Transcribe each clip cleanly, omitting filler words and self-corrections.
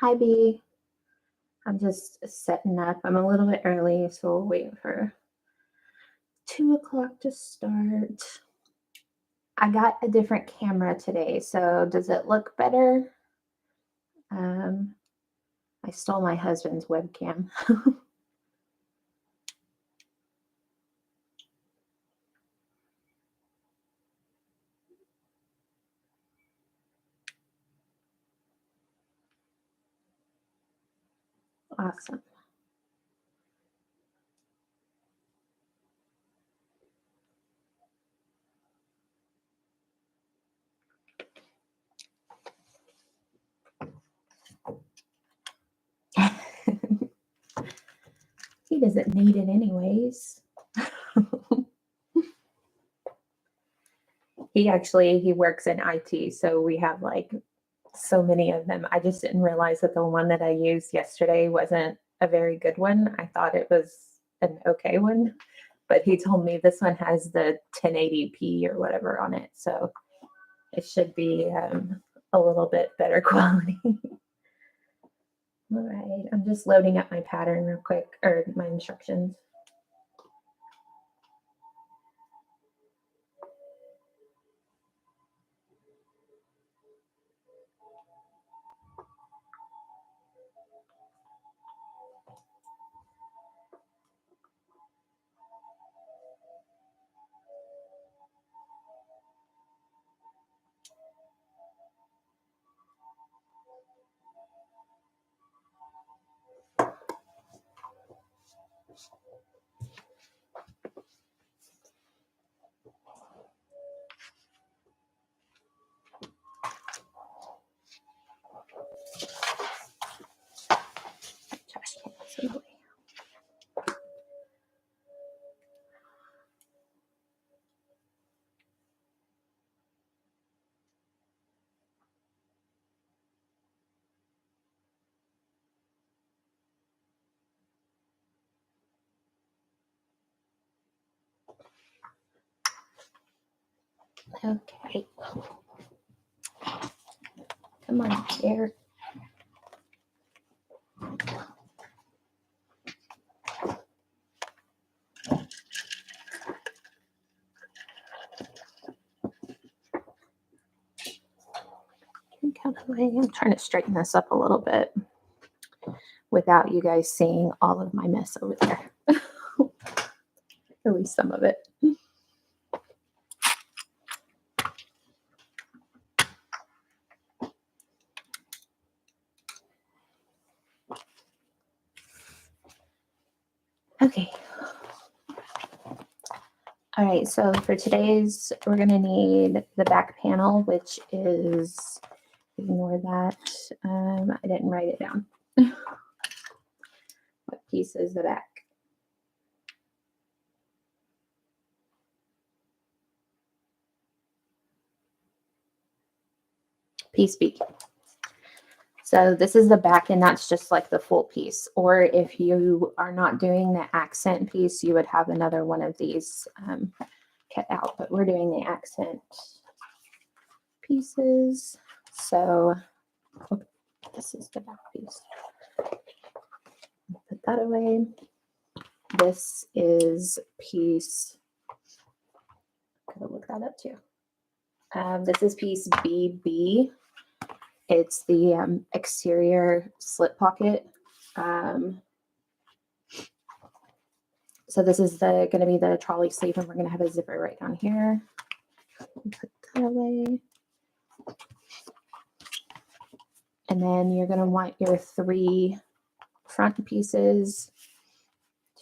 Hi, B. I'm just setting up. I'm a little bit early, so we'll wait for 2 o'clock to start. I got a different camera today, so does it look better? I stole my husband's webcam. Awesome. He doesn't need it anyways. He works in IT, so we have like so many of them. I just didn't realize that the one that I used yesterday wasn't a very good one. I thought it was an okay one, but he told me this one has the 1080p or whatever on it, so it should be a little bit better quality. All right, I'm just loading up my pattern real quick, or my instructions. Okay. Come on, chair. Come the way. I'm trying to straighten this up a little bit without you guys seeing all of my mess over there. At least some of it. Okay. All right, so for today's, we're going to need the back panel, which is, ignore that. I didn't write it down. What piece is the back? Piece B. So this is the back, and that's just like the full piece. Or if you are not doing the accent piece, you would have another one of these cut out. But we're doing the accent pieces. So this is the back piece. Put that away. This is piece. Gotta look that up too. This is piece BB. It's the exterior slip pocket. So this is going to be the trolley sleeve, and we're going to have a zipper right down here. Put that away. And then you're going to want your 3 front pieces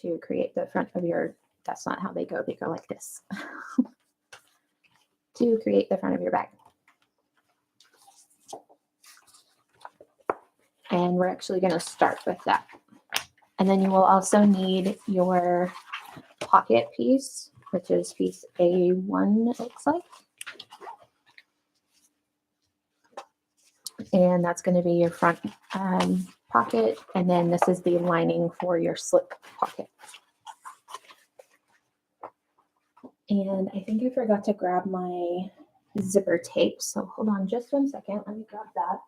to create the front of your, that's not how they go like this. To create the front of your bag. And we're actually going to start with that. And then you will also need your pocket piece, which is piece A1, it looks like. And that's going to be your front pocket. And then this is the lining for your slip pocket. And I think I forgot to grab my zipper tape. So hold on just 1 second. Let me grab that.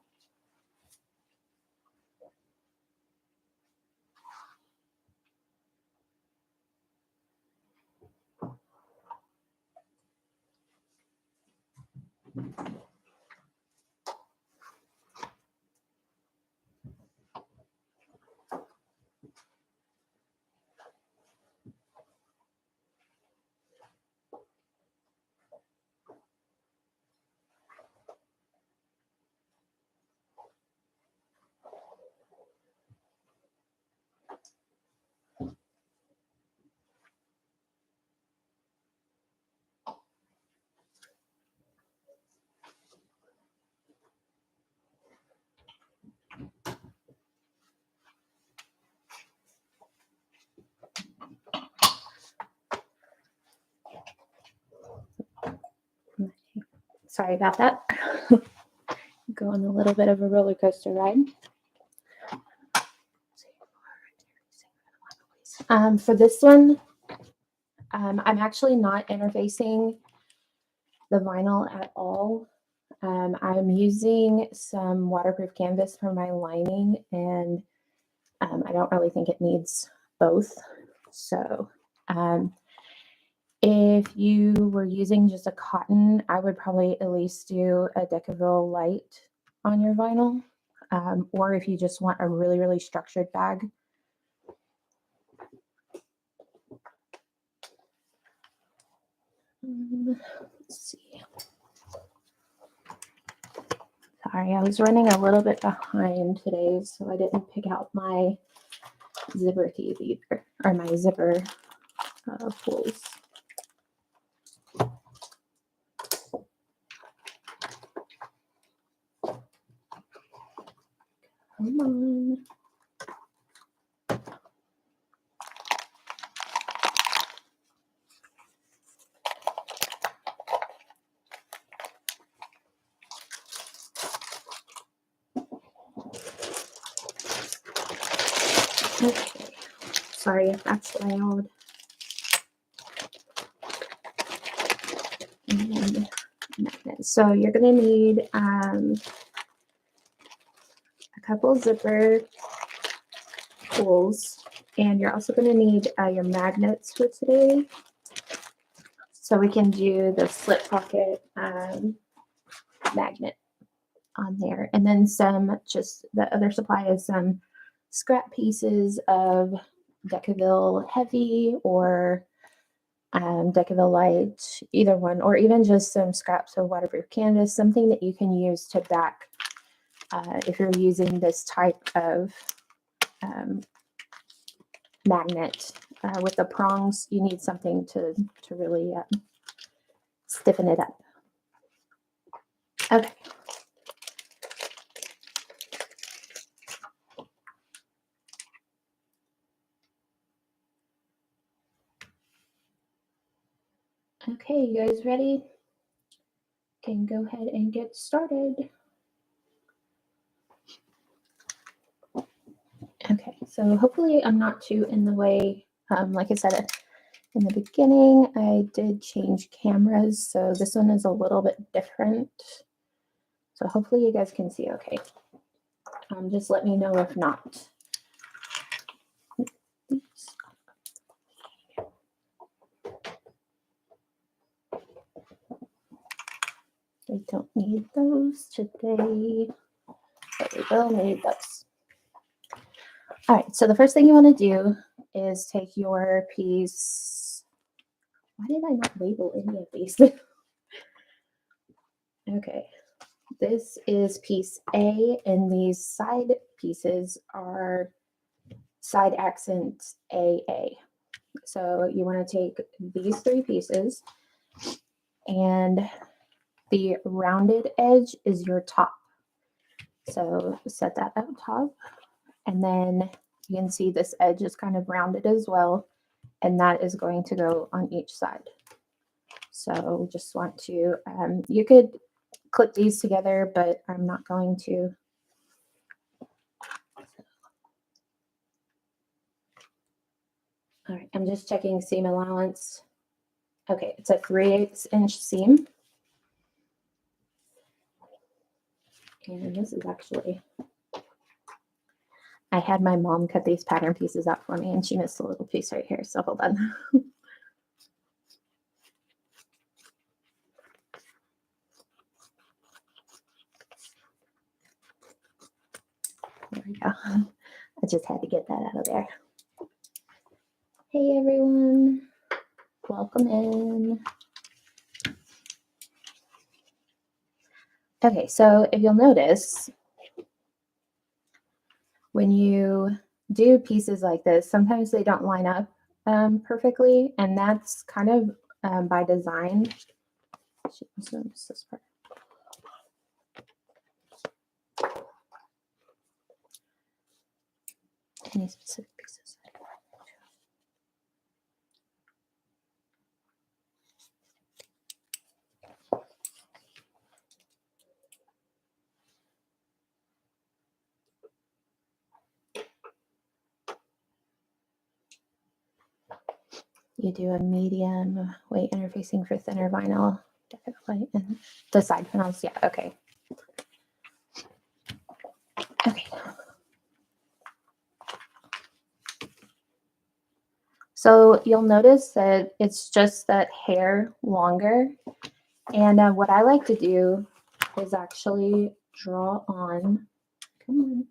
Sorry about that. Go on a little bit of a roller coaster ride. For this one, I'm actually not interfacing the vinyl at all. I'm using some waterproof canvas for my lining, and I don't really think it needs both. So if you were using just a cotton, I would probably at least do a Decaville light on your vinyl. Or if you just want a really, really structured bag. Let's see. Sorry, I was running a little bit behind today, so I didn't pick out my zipper teeth either, or my zipper pulls. Come on. Okay. Sorry if that's loud. And so you're going to need a couple zipper pulls, and you're also going to need your magnets for today. So we can do the slip pocket magnet. on there. And then some, just the other supply is some scrap pieces of Decaville Heavy or Decaville Light, either one, or even just some scraps of waterproof canvas, something that you can use to back if you're using this type of magnet. With the prongs, you need something to really stiffen it up. Okay. Okay, you guys ready? Can go ahead and get started. Okay, so hopefully I'm not too in the way. Like I said in the beginning, I did change cameras, so this one is a little bit different. So hopefully you guys can see okay. Just let me know if not. Oops. We don't need those today, but we will need those. All right, so the first thing you want to do is take your piece. Why did I not label any of these? Okay, this is piece A, and these side pieces are side accents AA. So you want to take these three pieces, and the rounded edge is your top. So set that up top, and then you can see this edge is kind of rounded as well, and that is going to go on each side. So just want to, you could clip these together, but I'm not going to. All right, I'm just checking seam allowance. Okay, it's a 3/8 inch seam. And this is actually, I had my mom cut these pattern pieces out for me, and she missed a little piece right here, so hold on. There we go. I just had to get that out of there. Hey everyone, welcome in. Okay, so if you'll notice, when you do pieces like this, sometimes they don't line up perfectly, and that's kind of by design. This part. Any specific pieces? You do a medium weight interfacing for thinner vinyl, definitely, and the side panels. Yeah, okay. Okay. So you'll notice that it's just that hair longer. And what I like to do is actually draw on, come on.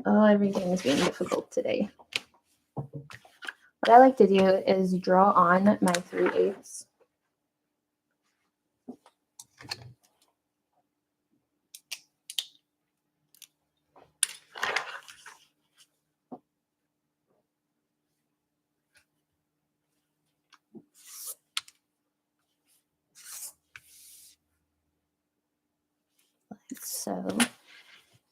Oh, everything is being difficult today. What I like to do is draw on my 3/8. So,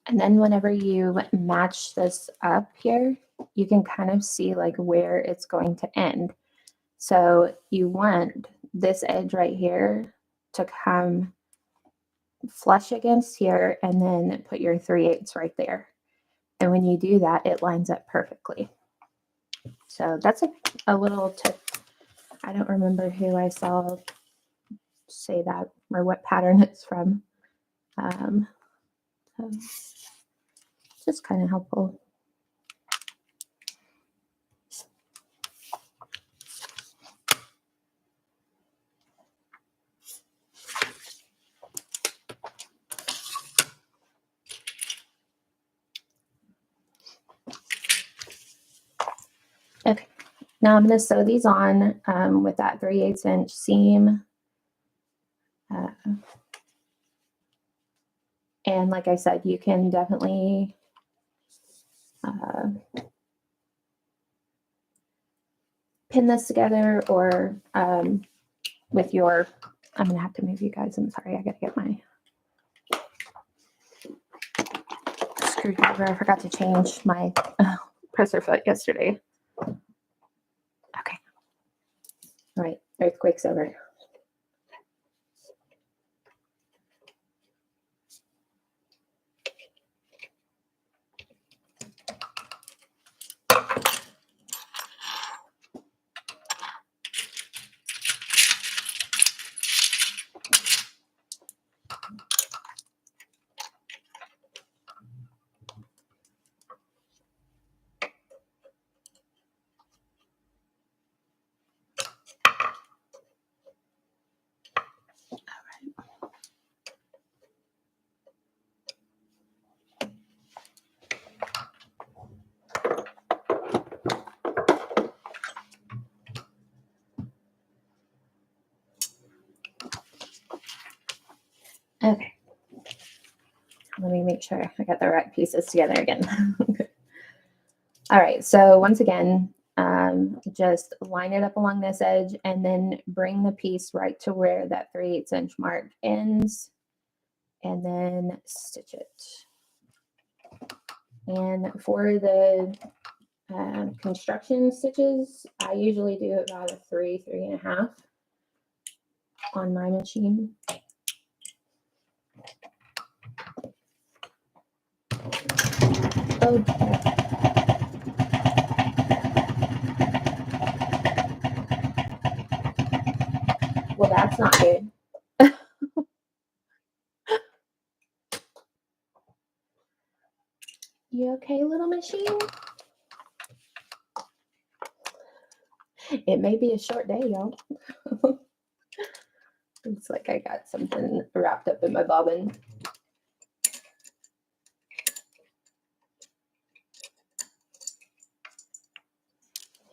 and then whenever you match this up here, you can kind of see like where it's going to end. So you want this edge right here to come flush against here, and then put your 3/8 right there. And when you do that, it lines up perfectly. So that's a little tip. I don't remember who I saw say that or what pattern it's from. So just kind of helpful. Now I'm going to sew these on with that 3/8 inch seam. And like I said, you can definitely pin this together, or with your, I'm going to have to move you guys. I'm sorry, I got to get my screwdriver. I forgot to change my presser foot yesterday. Okay. All right, earthquake's over. Okay, let me make sure I got the right pieces together again. All right, so once again, just line it up along this edge and then bring the piece right to where that 3/8 inch mark ends, and then stitch it. And for the construction stitches, I usually do about a 3.5 on my machine. Oh, well, that's not good. You okay, little machine? It may be a short day, y'all. It's like I got something wrapped up in my bobbin.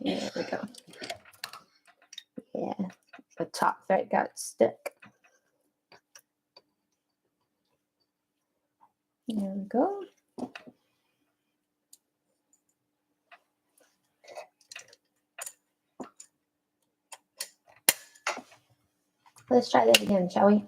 There we go. Yeah, the top thread got stuck. There we go. Let's try that again, shall we?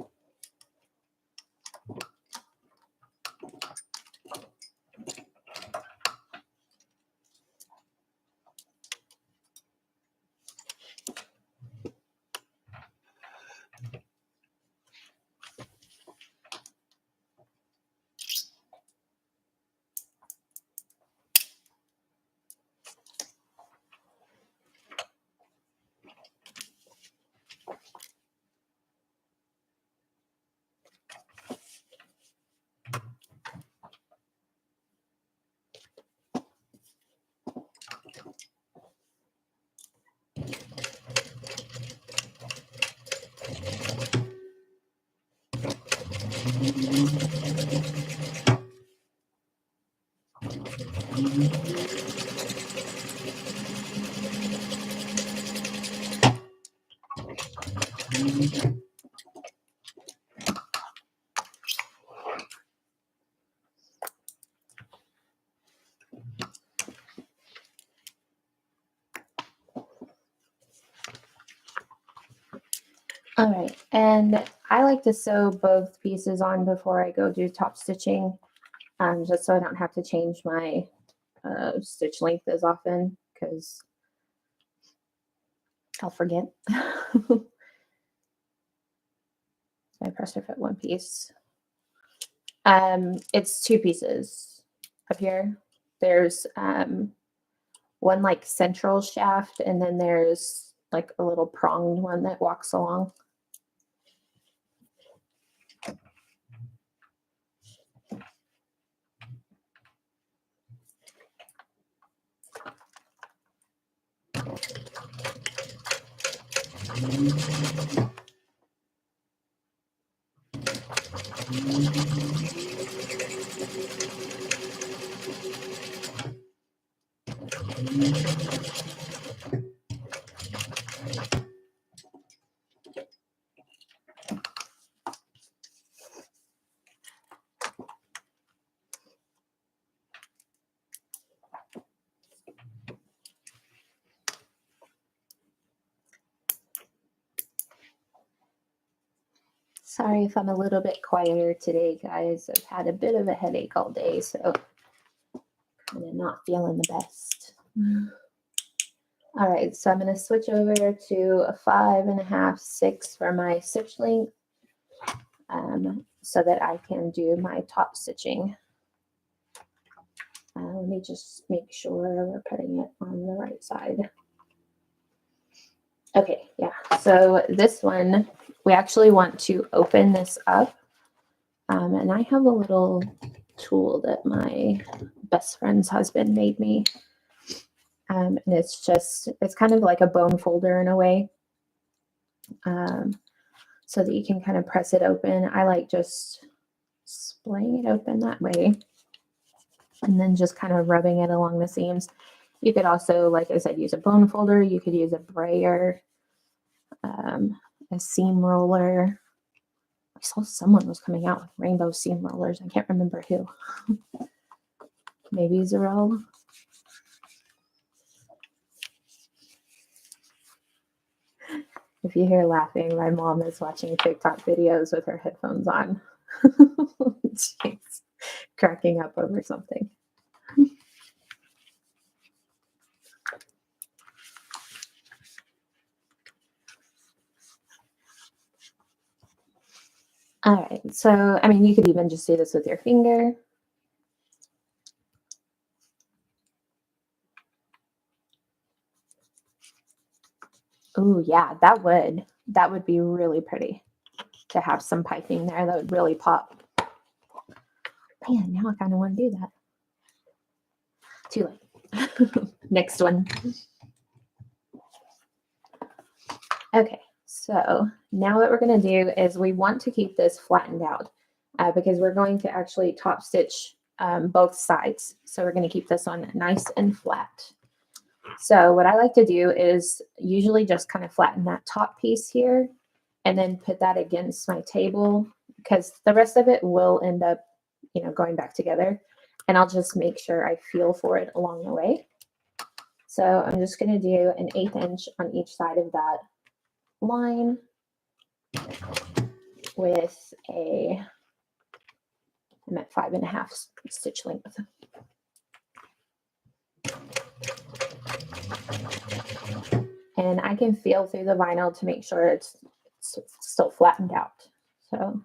All right, and I like to sew both pieces on before I go do top stitching, just so I don't have to change my stitch length as often, because I'll forget. I presser fit one piece. It's two pieces up here. There's one like central shaft, and then there's like a little pronged one that walks along. Sorry if I'm a little bit quieter today, guys. I've had a bit of a headache all day, so kind of not feeling the best. All right, so I'm going to switch over to a 5.5, 6 for my stitch length, so that I can do my top stitching. Let me just make sure we're putting it on the right side. Okay, yeah, so this one, we actually want to open this up. And I have a little tool that my best friend's husband made me. And it's kind of like a bone folder in a way. So that you can kind of press it open. I like just splaying it open that way. And then just kind of rubbing it along the seams. You could also, like I said, use a bone folder. You could use a brayer, a seam roller. I saw someone was coming out with rainbow seam rollers. I can't remember who. Maybe Zarel. If you hear laughing, my mom is watching TikTok videos with her headphones on. She's cracking up over something. All right, so, I mean, you could even just do this with your finger. Oh, yeah, that would be really pretty to have some piping there. That would really pop. Man, now I kind of want to do that. Too late. Next one. Okay. So now what we're going to do is we want to keep this flattened out because we're going to actually top stitch both sides. So we're going to keep this one nice and flat. So what I like to do is usually just kind of flatten that top piece here and then put that against my table because the rest of it will end up, you know, going back together. And I'll just make sure I feel for it along the way. So I'm just going to do an 1/8 inch on each side of that line with I'm at 5.5 stitch length. And I can feel through the vinyl to make sure it's still flattened out. So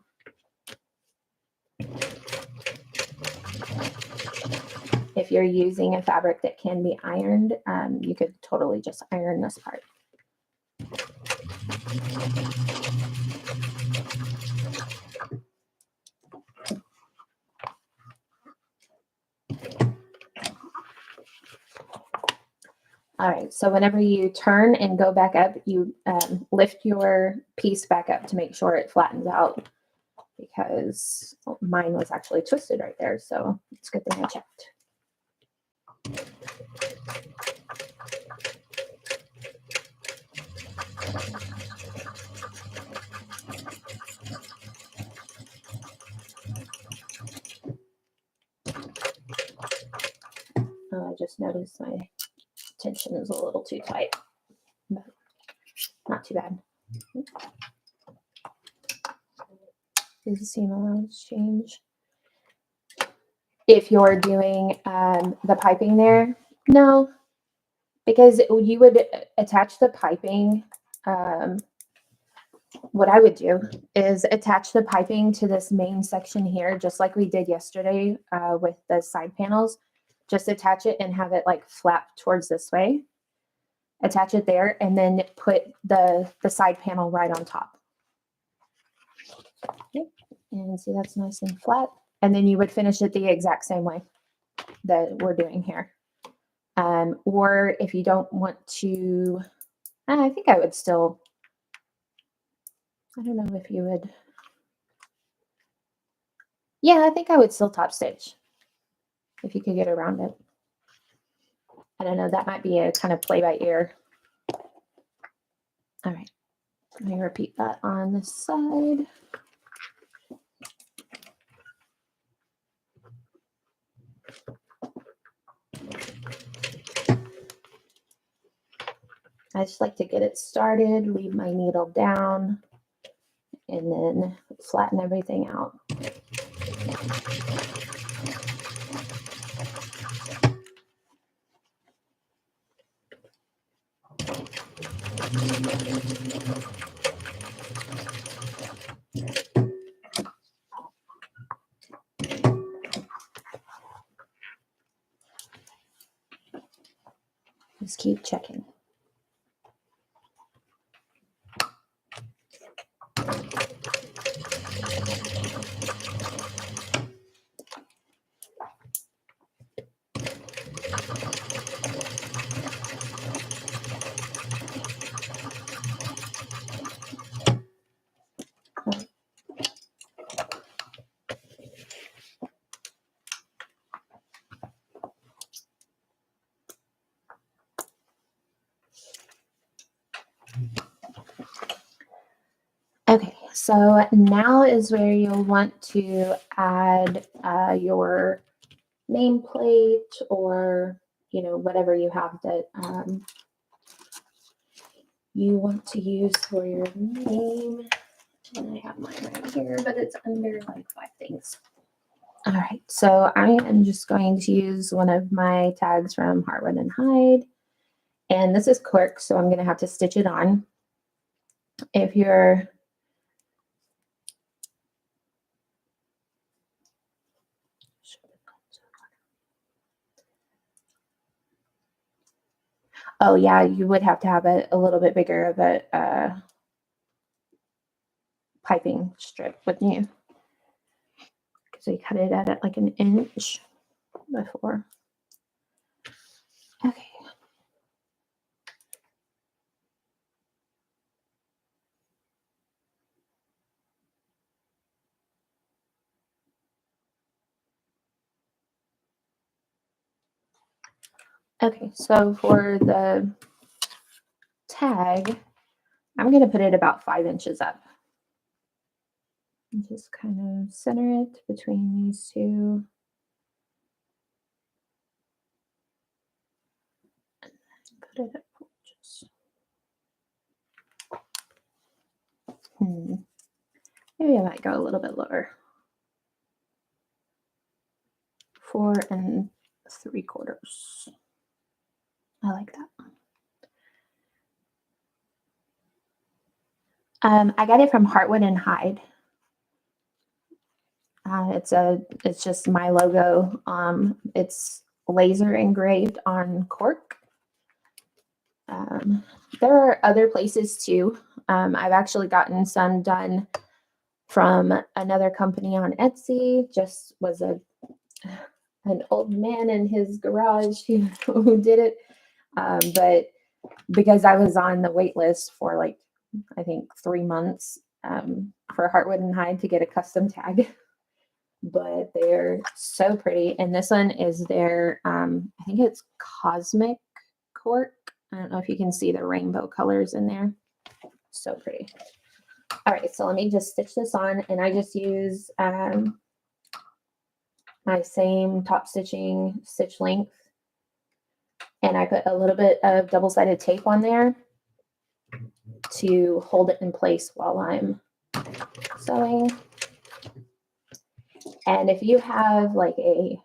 if you're using a fabric that can be ironed, you could totally just iron this part. All right, so whenever you turn and go back up, you lift your piece back up to make sure it flattens out because mine was actually twisted right there. So it's a good thing I checked. I just noticed my tension is a little too tight, but not too bad. Does the seam allowance change? If you're doing the piping there, no, because you would attach the piping. What I would do is attach the piping to this main section here, just like we did yesterday with the side panels. Just attach it and have it like flap towards this way. Attach it there and then put the side panel right on top. Okay. And see, that's nice and flat. And then you would finish it the exact same way that we're doing here. Or if you don't want to, I think I would still, I don't know if you would. Yeah, I think I would still top stitch if you could get around it. I don't know, that might be a kind of play by ear. All right, let me repeat that on this side. I just like to get it started, leave my needle down, and then flatten everything out. Just keep checking. Okay, so now is where you'll want to add your nameplate, or whatever you have that you want to use for your name. And I have mine right here, but it's under like 5 things. All right, so I am just going to use one of my tags from Heartwood and Hide, and this is cork, so I'm going to have to stitch it on. If you're oh yeah, you would have to have a little bit bigger of a piping strip, wouldn't you? Because we cut it at like an inch before. Okay. Okay, so for the tag, I'm going to put it about 5 inches up. And just kind of center it between these two. And then put it at 4 inches. Maybe I might go a little bit lower. 4 3/4. I like that. I got it from Heartwood and Hide. It's just my logo. It's laser engraved on cork. There are other places too. I've actually gotten some done from another company on Etsy. Just was an old man in his garage who did it. But because I was on the wait list for like, I think 3 months for Heartwood and Hide to get a custom tag. But they're so pretty. And this one is their, I think it's Cosmic cork. I don't know if you can see the rainbow colors in there. So pretty. All right, so let me just stitch this on, and I just use my same top stitching stitch length, and I put a little bit of double-sided tape on there to hold it in place while I'm sewing. And if you have like a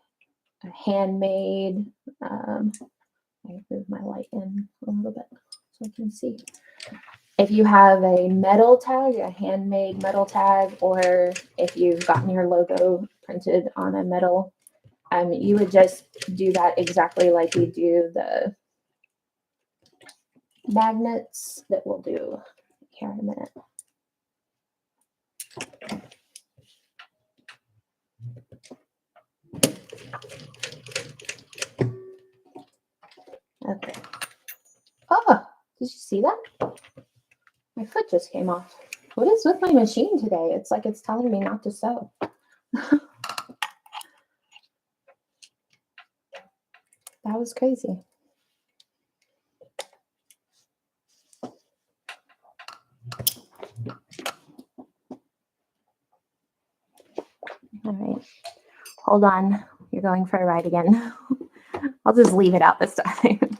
handmade, I move my light in a little bit so I can see. If you have a metal tag, a handmade metal tag, or if you've gotten your logo printed on a metal, you would just do that exactly like you do the magnets that we'll do here in a minute. Okay. Oh, did you see that? My foot just came off. What is with my machine today? It's like it's telling me not to sew. That was crazy. All right. Hold on. You're going for a ride again. I'll just leave it out this time.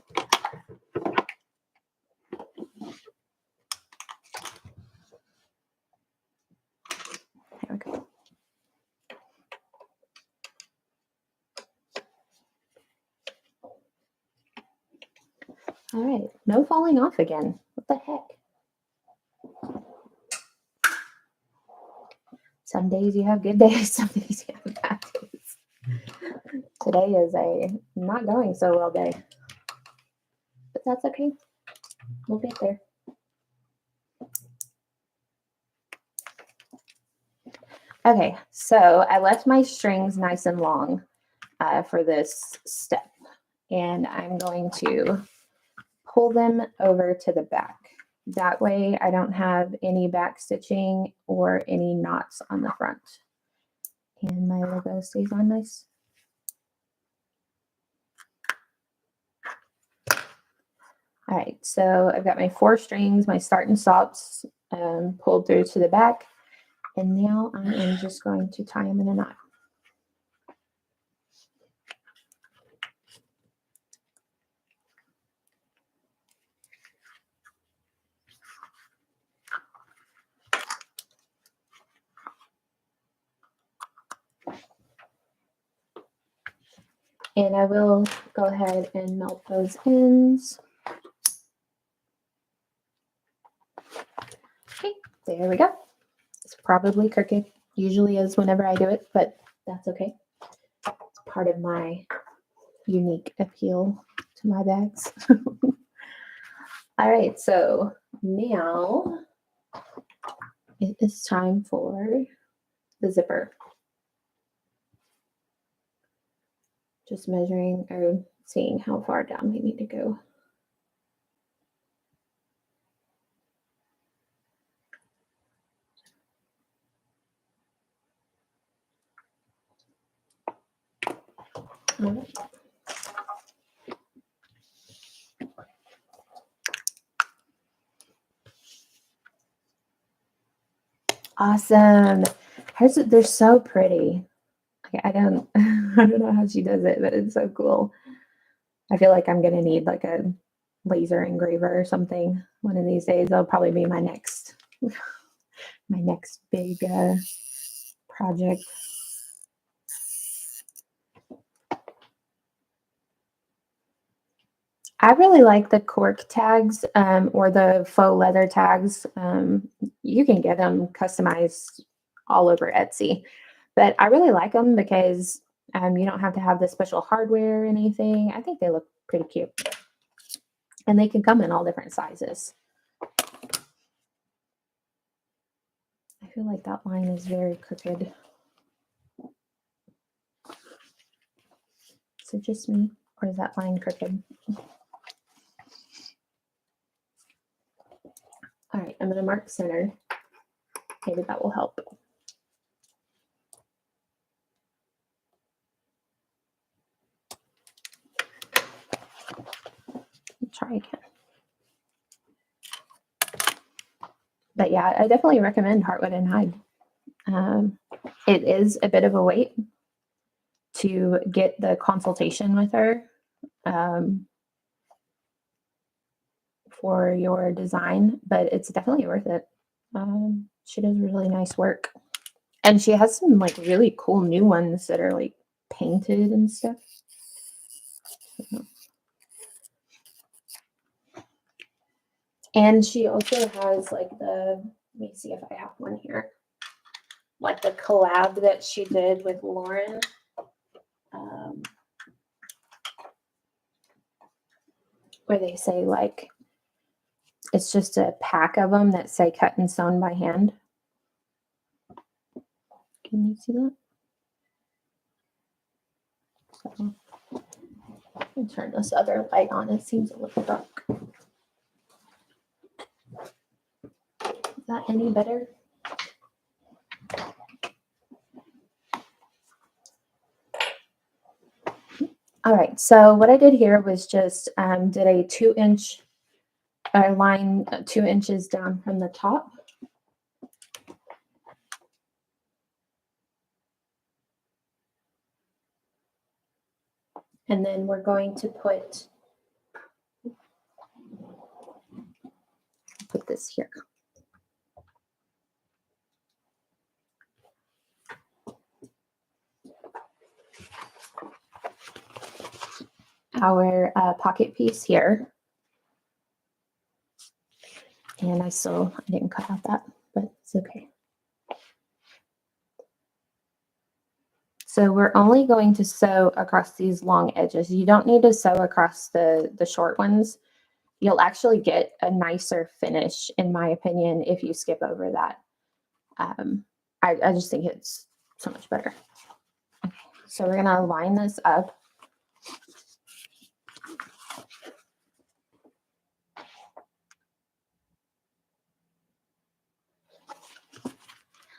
All right, no falling off again. What the heck? Some days you have good days, some days you have bad days. Today is a not going so well day, but that's okay. We'll get there. Okay, so I left my strings nice and long for this step, and I'm going to pull them over to the back. That way I don't have any back stitching or any knots on the front. And my logo stays on nice. All right, so I've got my 4 strings, my start and stops pulled through to the back. And now I am just going to tie them in a knot. And I will go ahead and melt those ends. Okay, there we go. It's probably crooked. Usually is whenever I do it, but that's okay. It's part of my unique appeal to my bags. All right, so now it is time for the zipper. Just measuring or seeing how far down we need to go. All right. Awesome. They're so pretty. I don't know how she does it, but it's so cool. I feel like I'm gonna need like a laser engraver or something one of these days. That'll probably be my next big project. I really like the cork tags or the faux leather tags. You can get them customized all over Etsy, but I really like them because you don't have to have the special hardware or anything. I think they look pretty cute, and they can come in all different sizes. I feel like that line is very crooked. Is it just me, or is that line crooked? All right, I'm going to mark center. Maybe that will help. Try again. But yeah, I definitely recommend Heartwood and Hide. It is a bit of a wait to get the consultation with her for your design, but it's definitely worth it. She does really nice work, and she has some like really cool new ones that are like painted and stuff. And she also has like let me see if I have one here, like the collab that she did with Lauren. Where they say like, it's just a pack of them that say cut and sewn by hand. Can you see that? So, let me turn this other light on. It seems a little dark. Is that any better? All right, so what I did here was just did a 2-inch line 2 inches down from the top. And then we're going to put this here. Our pocket piece here. And I didn't cut out that, but it's okay. So we're only going to sew across these long edges. You don't need to sew across the short ones. You'll actually get a nicer finish, in my opinion, if you skip over that. I just think it's so much better. Okay, so we're gonna line this up.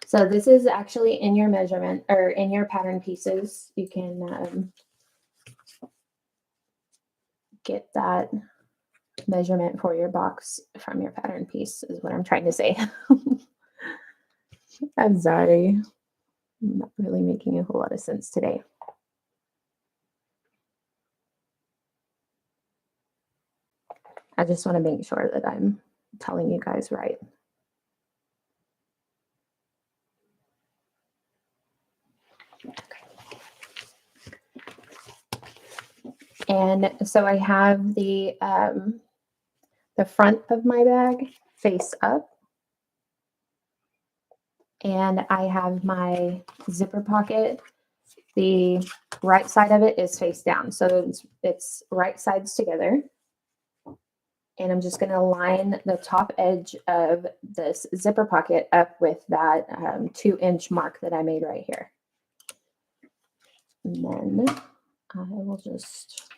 So this is actually in your measurement or in your pattern pieces. You can get that measurement for your box from your pattern piece is what I'm trying to say. I'm sorry. I'm not really making a whole lot of sense today. I just want to make sure that I'm telling you guys right. And so I have the front of my bag face up, and I have my zipper pocket. The right side of it is face down, so it's right sides together. And I'm just going to line the top edge of this zipper pocket up with that 2-inch mark that I made right here. And then I will just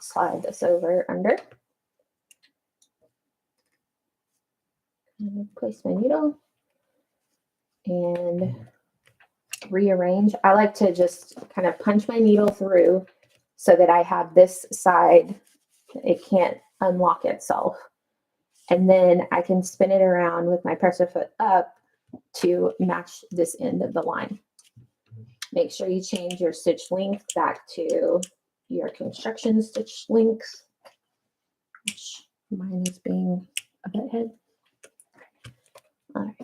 slide this over under. And place my needle and rearrange. I like to just kind of punch my needle through so that I have this side, it can't unlock itself. And then I can spin it around with my presser foot up to match this end of the line. Make sure you change your stitch length back to your construction stitch length, which mine is being a bit head. All right.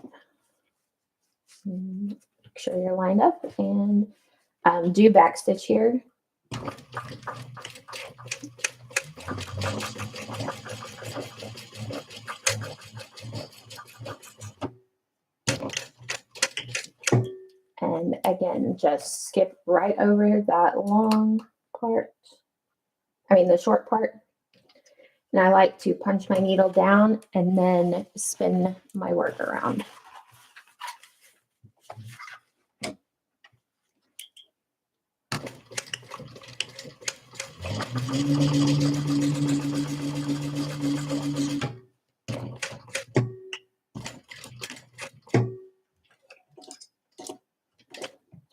Make sure you're lined up and do back stitch here. And again, just skip right over that long part. I mean, the short part. And I like to punch my needle down and then spin my work around.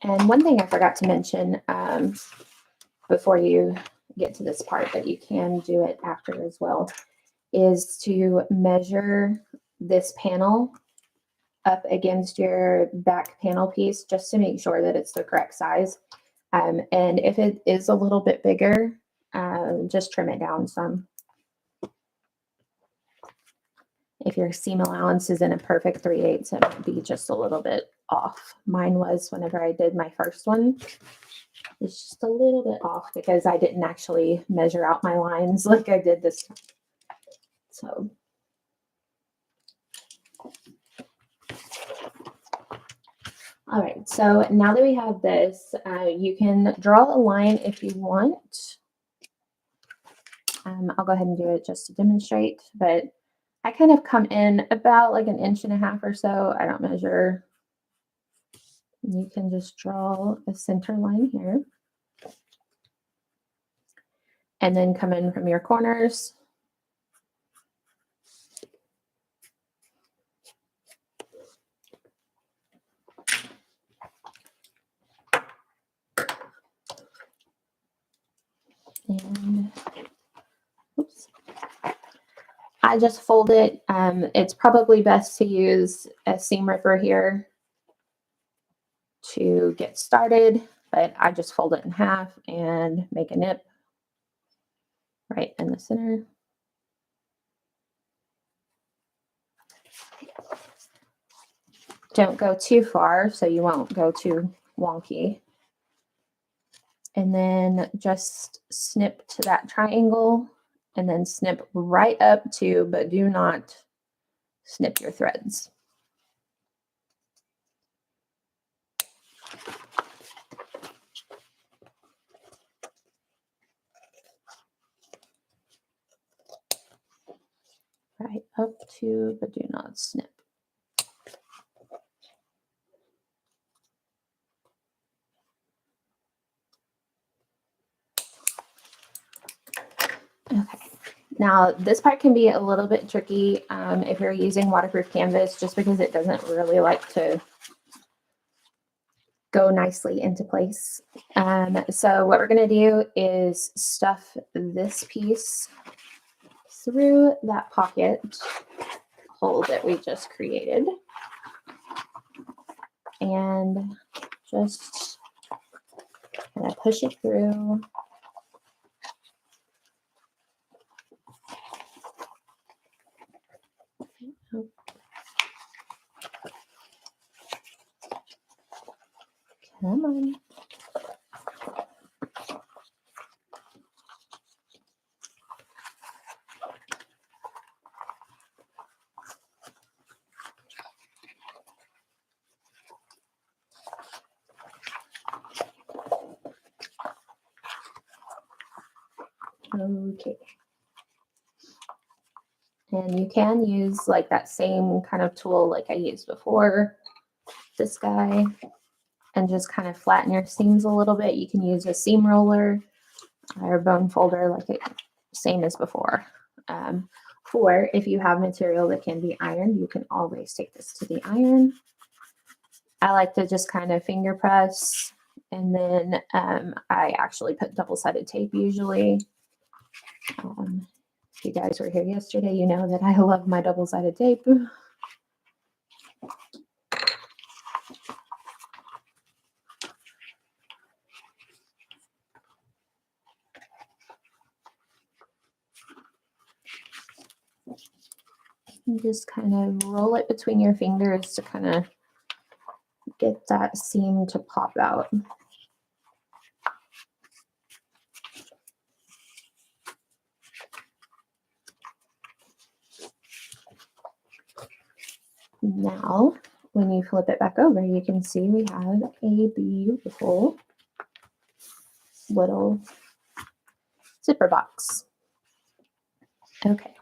And one thing I forgot to mention before you get to this part, but you can do it after as well, is to measure this panel up against your back panel piece just to make sure that it's the correct size. And if it is a little bit bigger, just trim it down some. If your seam allowance is in a perfect 3/8, it might be just a little bit off. Mine was whenever I did my first one. It's just a little bit off because I didn't actually measure out my lines like I did this time. So all right, so now that we have this, you can draw a line if you want. I'll go ahead and do it just to demonstrate, but I kind of come in about like 1.5 inches or so. I don't measure. You can just draw a center line here. And then come in from your corners. And oops. I just fold it. It's probably best to use a seam ripper here to get started, but I just fold it in half and make a nip right in the center. Don't go too far so you won't go too wonky. And then just snip to that triangle and then snip right up to, but do not snip your threads. Right up to, but do not snip. Okay, now this part can be a little bit tricky if you're using waterproof canvas, just because it doesn't really like to go nicely into place. So what we're going to do is stuff this piece through that pocket hole that we just created, and just kind of push it through. Come on. Okay. And you can use like that same kind of tool like I used before, this guy, and just kind of flatten your seams a little bit. You can use a seam roller or bone folder like it same as before. Or if you have material that can be ironed, you can always take this to the iron. I like to just kind of finger press, and then I actually put double-sided tape usually. If you guys were here yesterday, you know that I love my double-sided tape. And just kind of roll it between your fingers to kind of get that seam to pop out. Now, when you flip it back over, you can see we have a beautiful little zipper box. Okay.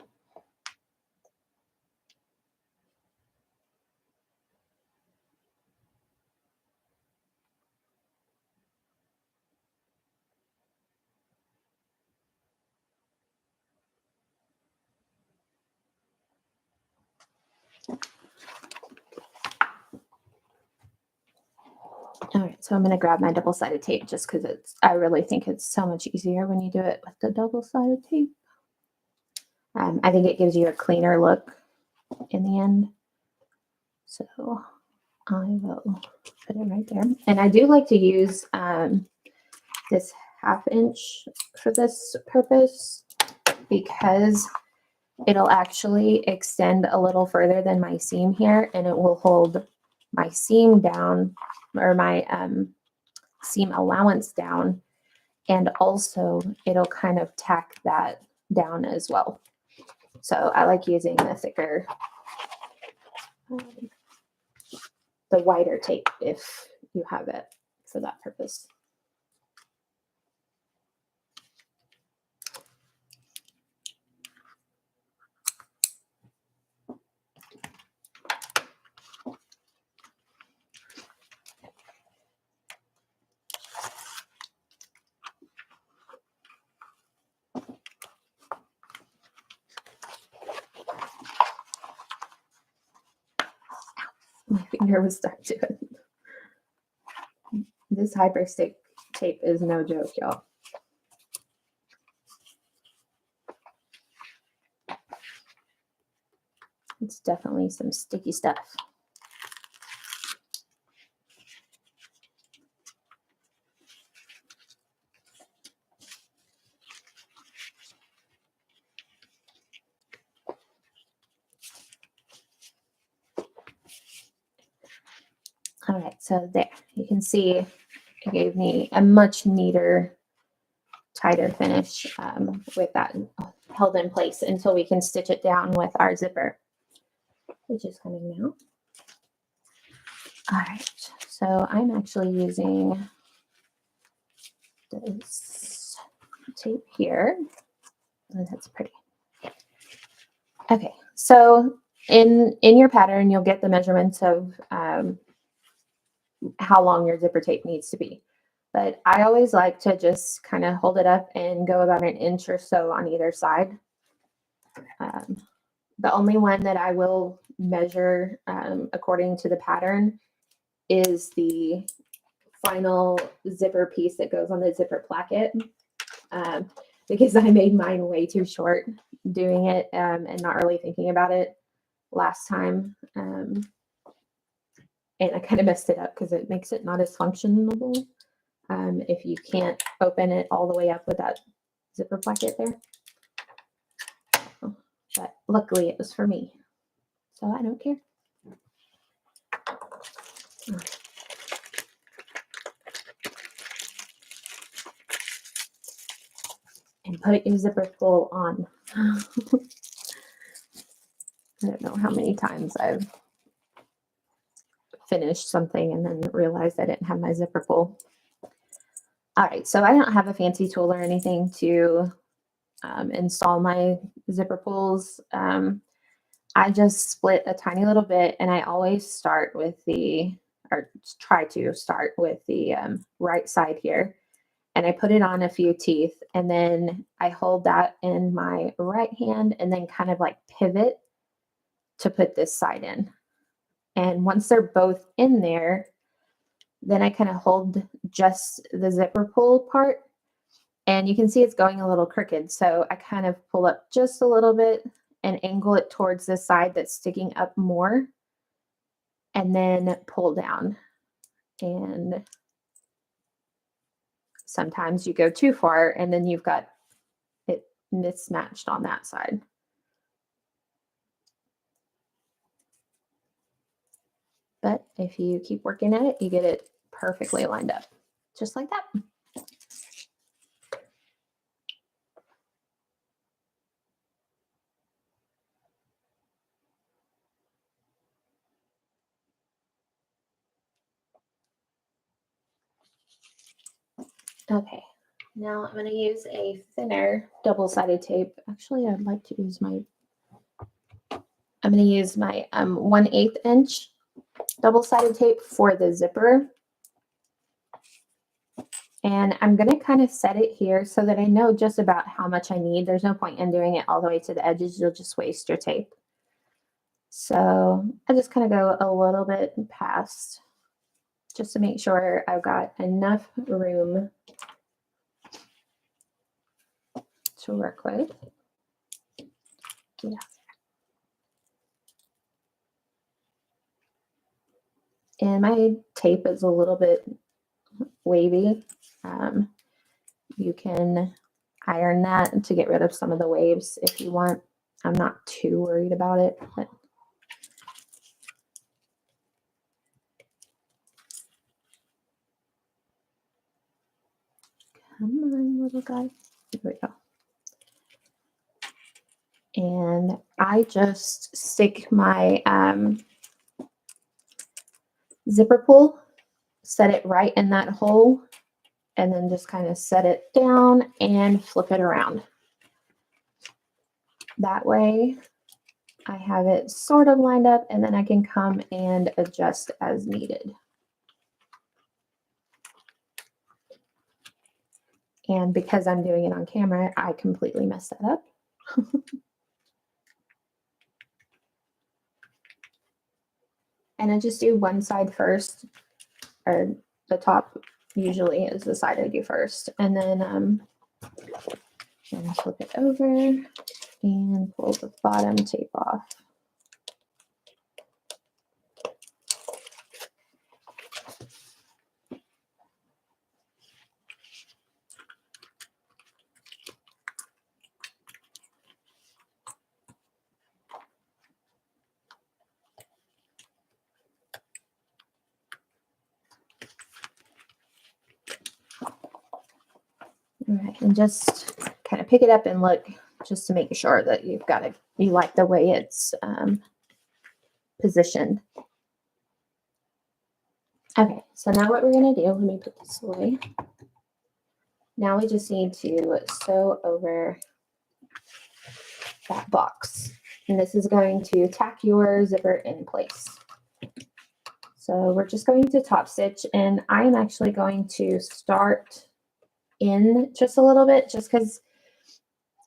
All right, so I'm going to grab my double-sided tape just because I really think it's so much easier when you do it with the double-sided tape. I think it gives you a cleaner look in the end. So I will put it right there. And I do like to use this 1/2 inch for this purpose because it'll actually extend a little further than my seam here, and it will hold my seam down, or my seam allowance down, and also it'll kind of tack that down as well. So I like using the thicker, the wider tape if you have it for that purpose. My finger was stuck to it. This Hyperstick tape is no joke, y'all. It's definitely some sticky stuff. All right, so there, you can see it gave me a much neater, tighter finish with that held in place until we can stitch it down with our zipper. which is coming now. All right, so I'm actually using this tape here. Oh, that's pretty. Okay, so in your pattern, you'll get the measurements of how long your zipper tape needs to be. But I always like to just kind of hold it up and go about 1 inch or so on either side. The only one that I will measure according to the pattern is the final zipper piece that goes on the zipper placket, because I made mine way too short doing it and not really thinking about it last time. And I kind of messed it up because it makes it not as functionable if you can't open it all the way up with that zipper placket there. But luckily it was for me, so I don't care. And put your zipper pull on. I don't know how many times I've finished something and then realized I didn't have my zipper pull. All right, so I don't have a fancy tool or anything to install my zipper pulls. I just split a tiny little bit, and I always start with or try to start with the right side here. And I put it on a few teeth, and then I hold that in my right hand and then kind of like pivot to put this side in. And once they're both in there, then I kind of hold just the zipper pull part, and you can see it's going a little crooked. So I kind of pull up just a little bit and angle it towards the side that's sticking up more, and then pull down. And sometimes you go too far and then you've got it mismatched on that side. But if you keep working at it, you get it perfectly lined up, just like that. Okay, now I'm going to use a thinner double-sided tape. Actually, I'd like to use I'm going to use my 1/8 inch double-sided tape for the zipper. And I'm going to kind of set it here so that I know just about how much I need. There's no point in doing it all the way to the edges. You'll just waste your tape. So I just kind of go a little bit past just to make sure I've got enough room to work with. Yeah. And my tape is a little bit wavy. You can iron that to get rid of some of the waves if you want. I'm not too worried about it, but come on, little guy. Here we go. And I just stick my zipper pull, set it right in that hole, and then just kind of set it down and flip it around. That way I have it sort of lined up, and then I can come and adjust as needed. And because I'm doing it on camera, I completely messed that up. And I just do one side first, or the top usually is the side I do first. And then flip it over and pull the bottom tape off. All right, and just kind of pick it up and look just to make sure that you've got it, you like the way it's positioned. Okay, so now what we're going to do, let me put this away. Now we just need to sew over that box. And this is going to tack your zipper in place. So we're just going to top stitch, and I am actually going to start in just a little bit just because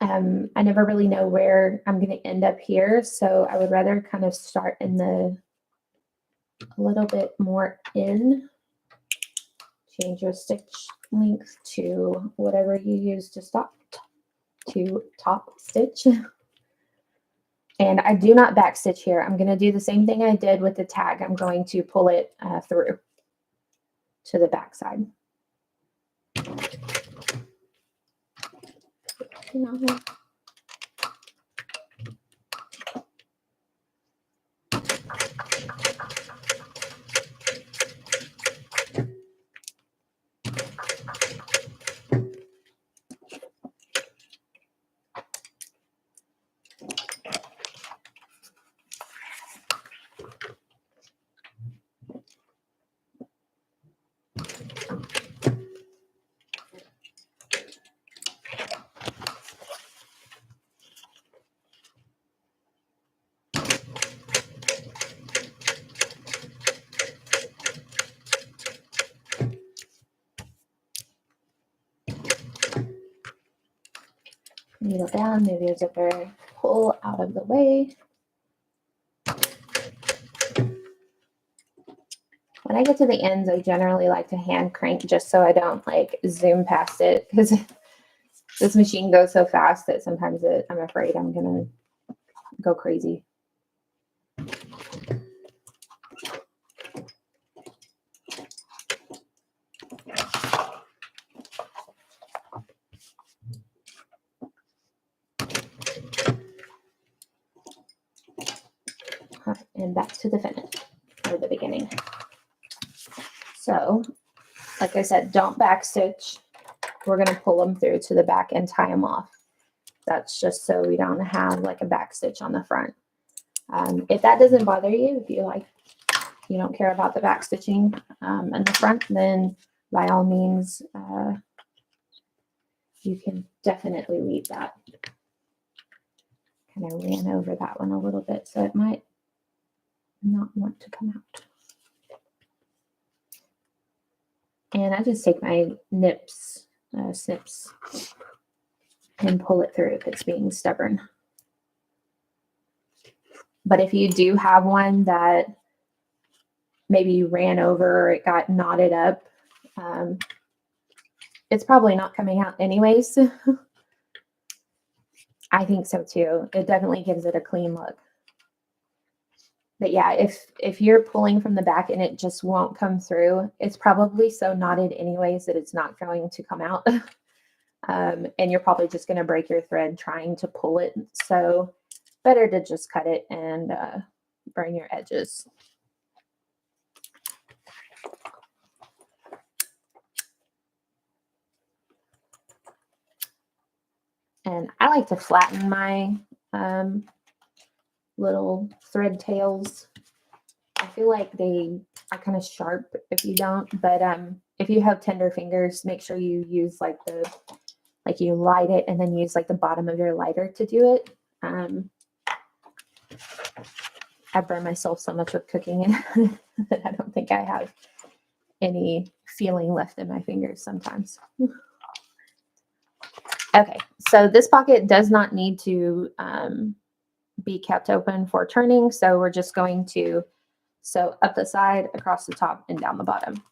I never really know where I'm going to end up here. So I would rather kind of start in the a little bit more in. Change your stitch length to whatever you use to top stitch. And I do not back stitch here. I'm going to do the same thing I did with the tag. I'm going to pull it through to the back side. Needle down, move your zipper, pull out of the way. When I get to the ends, I generally like to hand crank just so I don't like zoom past it, because this machine goes so fast that sometimes I'm afraid I'm gonna go crazy. And back to the finish, or the beginning. So, like I said, don't back stitch. We're going to pull them through to the back and tie them off. That's just so we don't have like a back stitch on the front. If that doesn't bother you, if you don't care about the back stitching in the front, then by all means, you can definitely leave that. Kind of ran over that one a little bit, so it might not want to come out. And I just take my snips and pull it through if it's being stubborn. But if you do have one that maybe you ran over or it got knotted up, it's probably not coming out anyways. I think so too. It definitely gives it a clean look. But yeah, if you're pulling from the back and it just won't come through, it's probably so knotted anyways that it's not going to come out. And you're probably just going to break your thread trying to pull it. So better to just cut it and burn your edges. And I like to flatten my little thread tails. I feel like they are kind of sharp if you don't, but if you have tender fingers, make sure you use you light it and then use like the bottom of your lighter to do it. I burn myself so much with cooking that I don't think I have any feeling left in my fingers sometimes. Okay, so this pocket does not need to be kept open for turning, so we're just going to sew up the side, across the top, and down the bottom.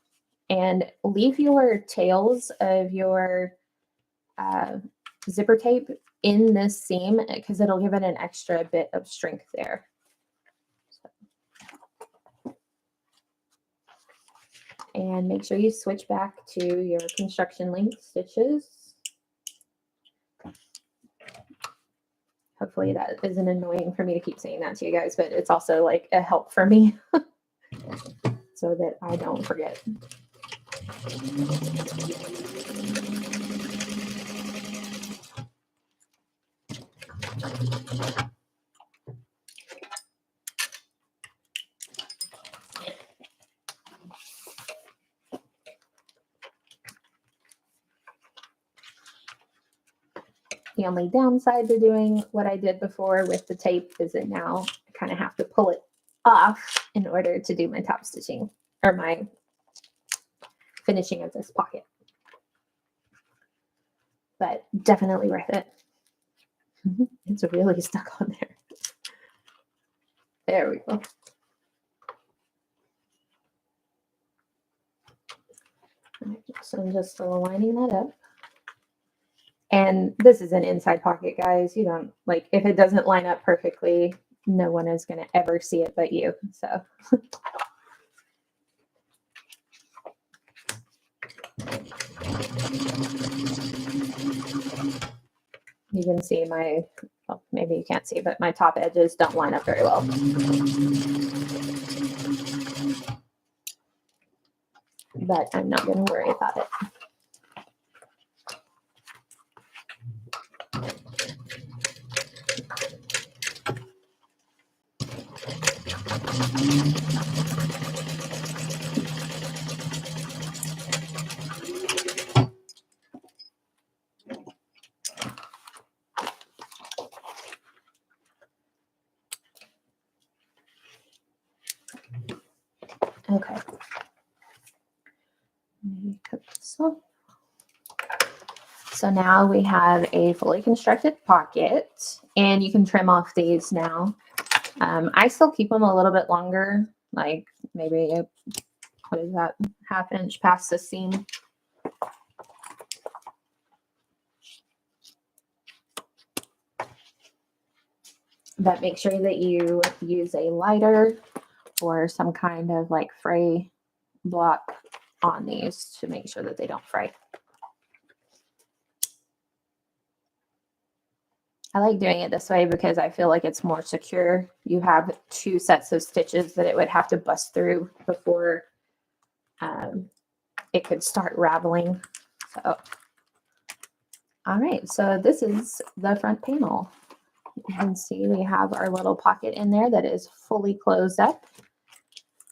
And leave your tails of your zipper tape in this seam because it'll give it an extra bit of strength there. And make sure you switch back to your construction length stitches. Hopefully that isn't annoying for me to keep saying that to you guys, but it's also like a help for me so that I don't forget. The only downside to doing what I did before with the tape is that now I kind of have to pull it off in order to do my top stitching or my finishing of this pocket. But definitely worth it. It's really stuck on there. There we go. So I'm just lining that up. And this is an inside pocket, guys. You don't, like, if it doesn't line up perfectly, no one is going to ever see it but you. So you can see my, well, maybe you can't see, but my top edges don't line up very well. But I'm not going to worry about it. Okay. Cut this off. So now we have a fully constructed pocket, and you can trim off these now. I still keep them a little bit longer, like maybe, what is that, ½ inch past the seam. But make sure that you use a lighter or some kind of like fray block on these to make sure that they don't fray. I like doing it this way because I feel like it's more secure. You have 2 sets of stitches that it would have to bust through before it could start raveling. So, all right, so this is the front panel. You can see we have our little pocket in there that is fully closed up.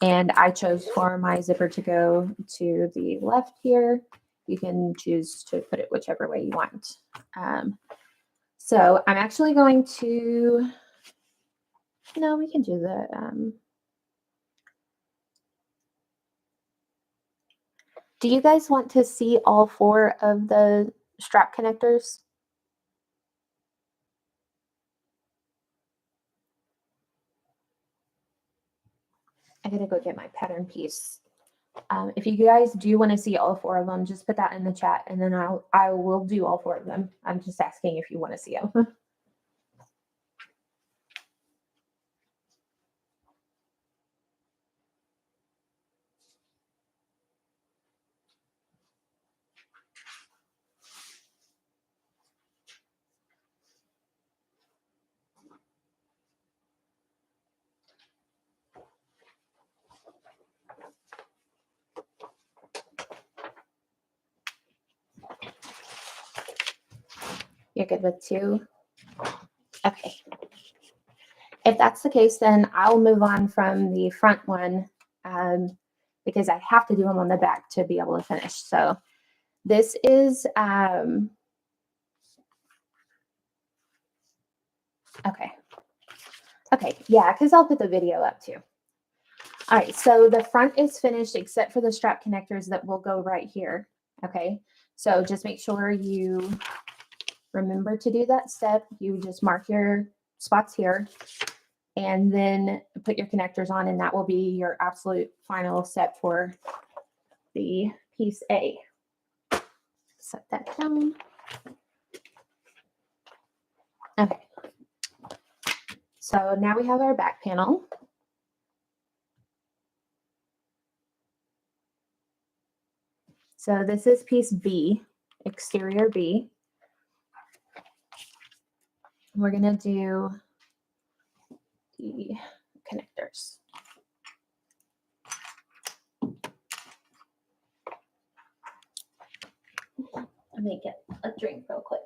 And I chose for my zipper to go to the left here. You can choose to put it whichever way you want. So I'm actually going to, no, we can do the, do you guys want to see all 4 of the strap connectors? I gotta go get my pattern piece. If you guys do want to see all 4 of them, just put that in the chat, and then I will do all 4 of them. I'm just asking if you want to see them. You're good with 2? Okay. If that's the case, then I'll move on from the front one because I have to do them on the back to be able to finish. So this is, okay. Okay, yeah, because I'll put the video up too. All right, so the front is finished except for the strap connectors that will go right here. Okay, so just make sure you remember to do that step. You just mark your spots here and then put your connectors on, and that will be your absolute final step for the piece A. Set that down. Okay. So now we have our back panel. So this is piece B, exterior B. We're going to do the connectors. Let me get a drink real quick.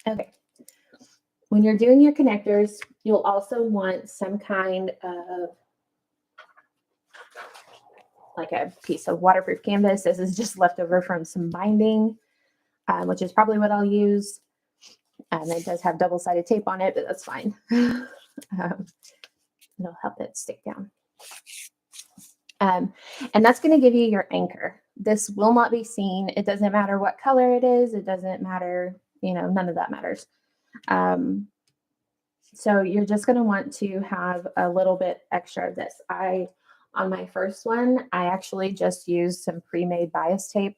Okay. When you're doing your connectors, you'll also want some kind of like a piece of waterproof canvas. This is just left over from some binding, which is probably what I'll use. It does have double-sided tape on it, but that's fine. It'll help it stick down. And that's going to give you your anchor. This will not be seen. It doesn't matter what color it is. It doesn't matter, you know, none of that matters. So you're just going to want to have a little bit extra of this. On my first one, I actually just used some pre-made bias tape.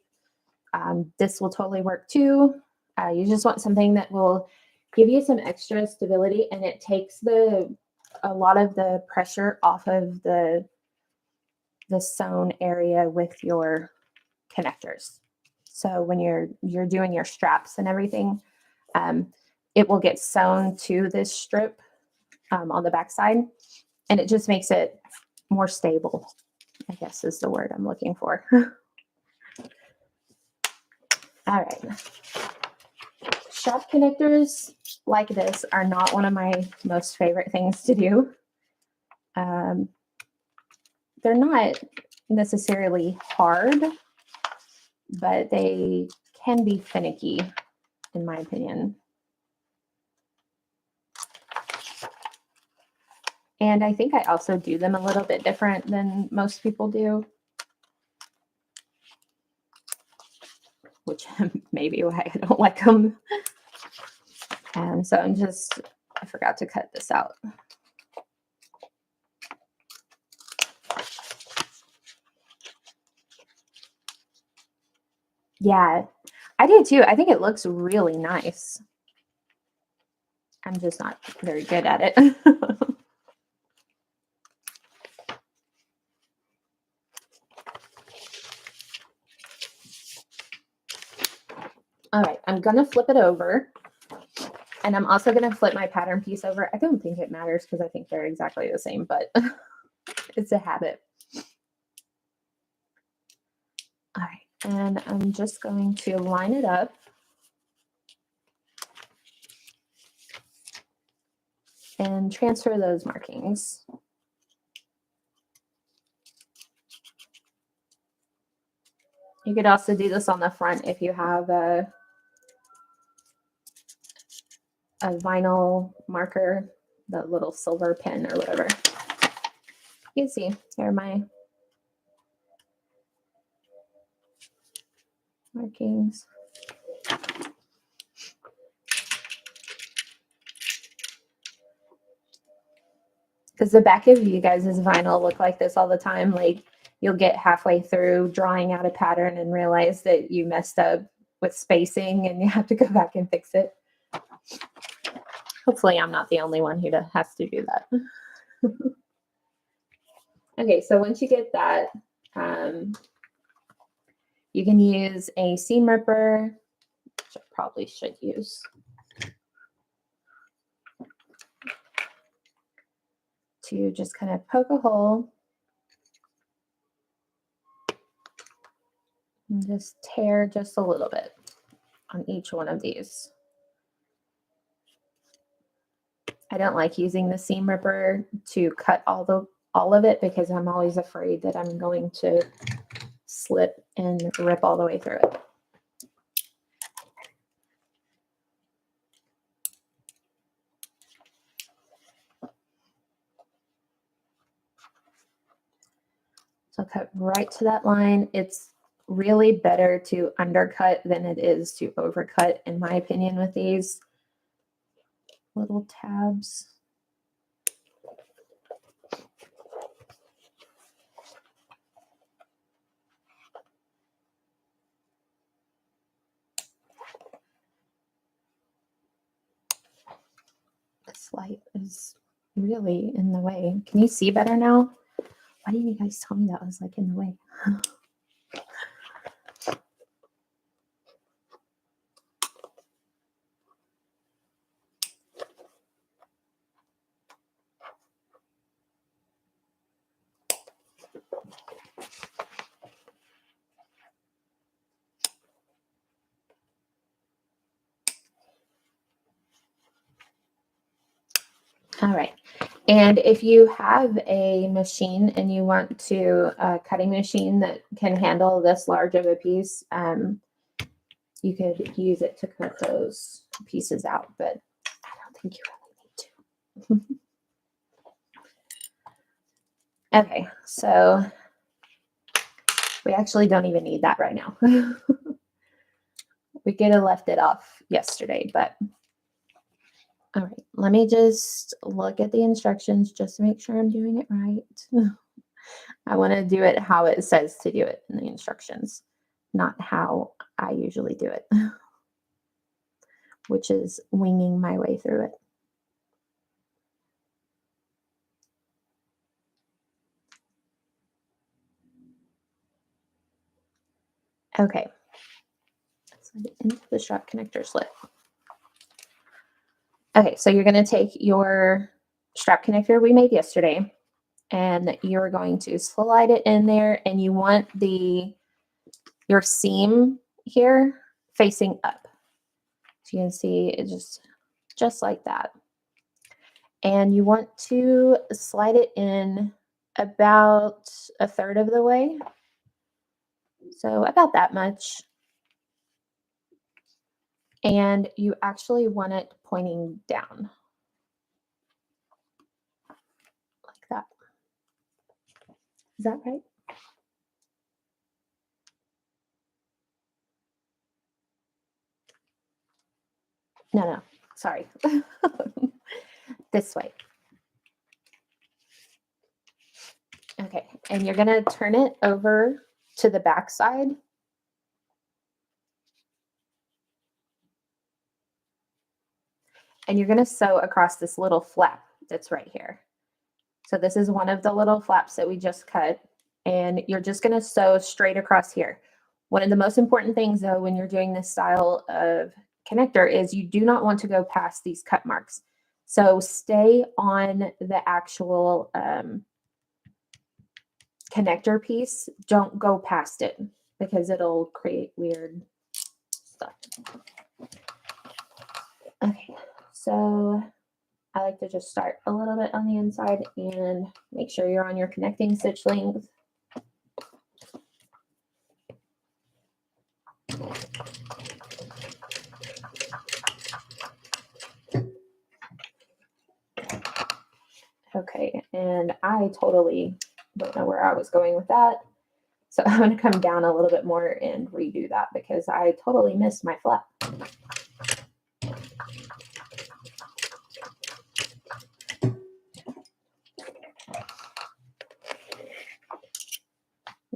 This will totally work too. You just want something that will give you some extra stability, and it takes a lot of the pressure off of the sewn area with your connectors. So when you're doing your straps and everything, it will get sewn to this strip on the back side, and it just makes it more stable, I guess is the word I'm looking for. All right. Strap connectors like this are not one of my most favorite things to do. They're not necessarily hard, but they can be finicky, in my opinion. And I think I also do them a little bit different than most people do, which may be why I don't like them. So I forgot to cut this out. Yeah, I do too. I think it looks really nice. I'm just not very good at it. All right, I'm gonna flip it over, and I'm also gonna flip my pattern piece over. I don't think it matters because I think they're exactly the same, but it's a habit. All right, and I'm just going to line it up. And transfer those markings. You could also do this on the front if you have a vinyl marker, the little silver pen or whatever. You can see, here are my markings. Because the back of you guys' vinyl look like this all the time. Like you'll get halfway through drawing out a pattern and realize that you messed up with spacing and you have to go back and fix it. Hopefully I'm not the only one who has to do that. Okay, so once you get that, you can use a seam ripper, which I probably should use. To just kind of poke a hole and just tear just a little bit on each one of these. I don't like using the seam ripper to cut all of it because I'm always afraid that I'm going to slip and rip all the way through it. So cut right to that line. It's really better to undercut than it is to overcut, in my opinion, with these little tabs. This light is really in the way. Can you see better now? Why didn't you guys tell me that was like in the way? All right, And if you have a machine and you want to, a cutting machine that can handle this large of a piece, you could use it to cut those pieces out, but I don't think you really need to. Okay, so we actually don't even need that right now. We could have left it off yesterday, but all right, let me just look at the instructions just to make sure I'm doing it right. I want to do it how it says to do it in the instructions, not how I usually do it, which is winging my way through it. Okay, slide it into the strap connector slit. Okay, so you're going to take your strap connector we made yesterday, and you're going to slide it in there, and you want your seam here facing up. So you can see it just like that. And you want to slide it in about a third of the way. So about that much. And you actually want it pointing down. Like that. Is that right? No, sorry. This way. Okay, and you're going to turn it over to the back side. And you're going to sew across this little flap that's right here. So this is one of the little flaps that we just cut, and you're just going to sew straight across here. One of the most important things, though, when you're doing this style of connector is you do not want to go past these cut marks. So stay on the actual connector piece. Don't go past it because it'll create weird stuff. Okay, so I like to just start a little bit on the inside and make sure you're on your connecting stitch length. Okay, and I totally don't know where I was going with that. So I'm going to come down a little bit more and redo that because I totally missed my flap.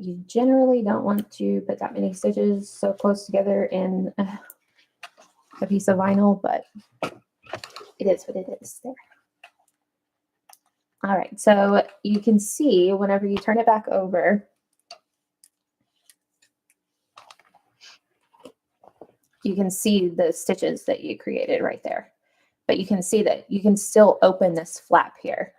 You generally don't want to put that many stitches so close together in a piece of vinyl, but it is what it is there. All right, so you can see whenever you turn it back over, you can see the stitches that you created right there. But you can see that you can still open this flap here.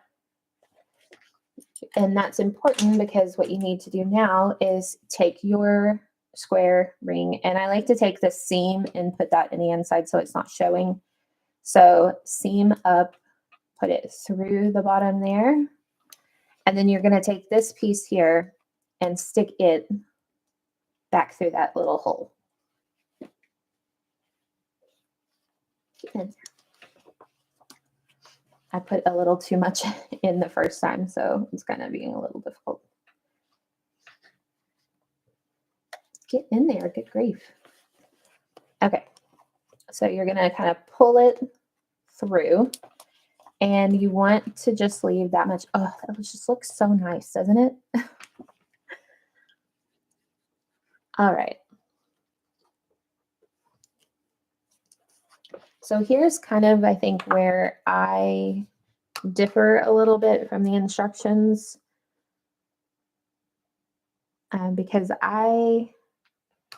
And that's important because what you need to do now is take your square ring, and I like to take the seam and put that in the inside so it's not showing. So seam up, put it through the bottom there, and then you're going to take this piece here and stick it back through that little hole. I put a little too much in the first time, so it's kind of being a little difficult. Get in there, good grief. Okay, so you're going to kind of pull it through, and you want to just leave that much. Oh, that just looks so nice, doesn't it? All right. So here's kind of, I think, where I differ a little bit from the instructions, because I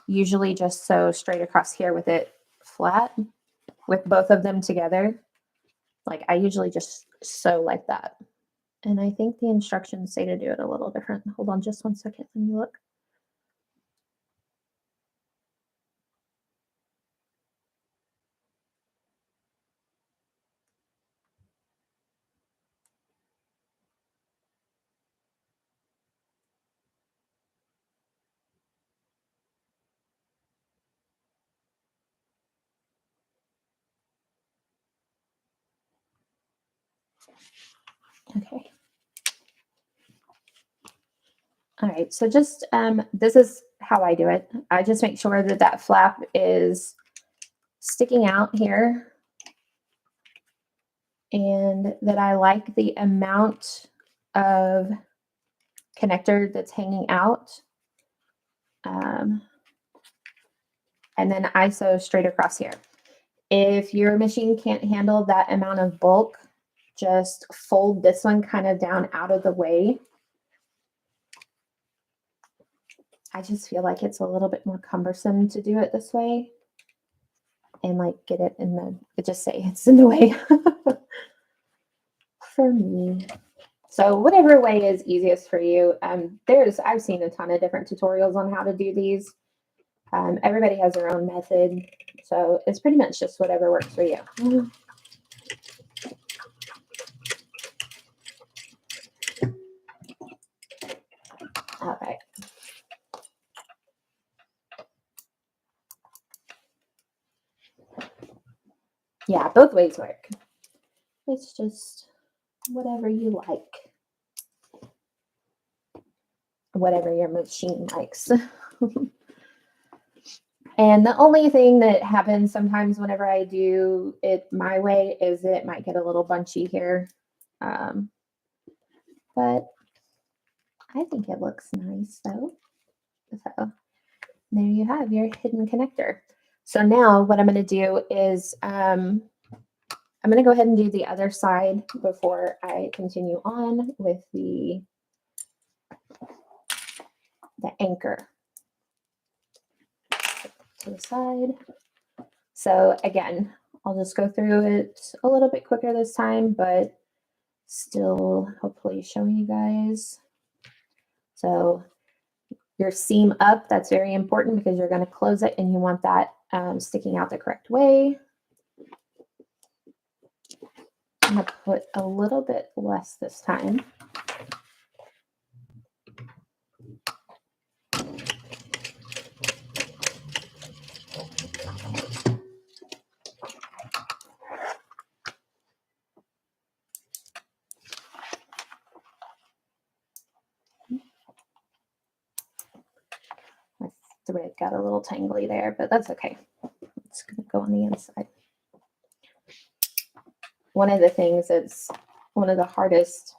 usually just sew straight across here with it flat with both of them together. Like I usually just sew like that. And I think the instructions say to do it a little different. Hold on just one second. Let me look. Okay. All right, so just, this is how I do it. I just make sure that that flap is sticking out here and that I like the amount of connector that's hanging out. And then I sew straight across here. If your machine can't handle that amount of bulk, just fold this one kind of down out of the way. I just feel like it's a little bit more cumbersome to do it this way and like get it in the, just say it's in the way for me. So whatever way is easiest for you. I've seen a ton of different tutorials on how to do these. Everybody has their own method. So it's pretty much just whatever works for you. All right. Yeah, both ways work. It's just whatever you like. Whatever your machine likes. And the only thing that happens sometimes whenever I do it my way is it might get a little bunchy here. But I think it looks nice though. So there you have your hidden connector. So now what I'm going to do is I'm going to go ahead and do the other side before I continue on with the anchor. To the side. So again, I'll just go through it a little bit quicker this time, but still hopefully showing you guys. So your seam up, that's very important because you're going to close it and you want that sticking out the correct way. I'm going to put a little bit less this time. My thread got a little tangly there, but that's okay. It's going to go on the inside. One of the things that's one of the hardest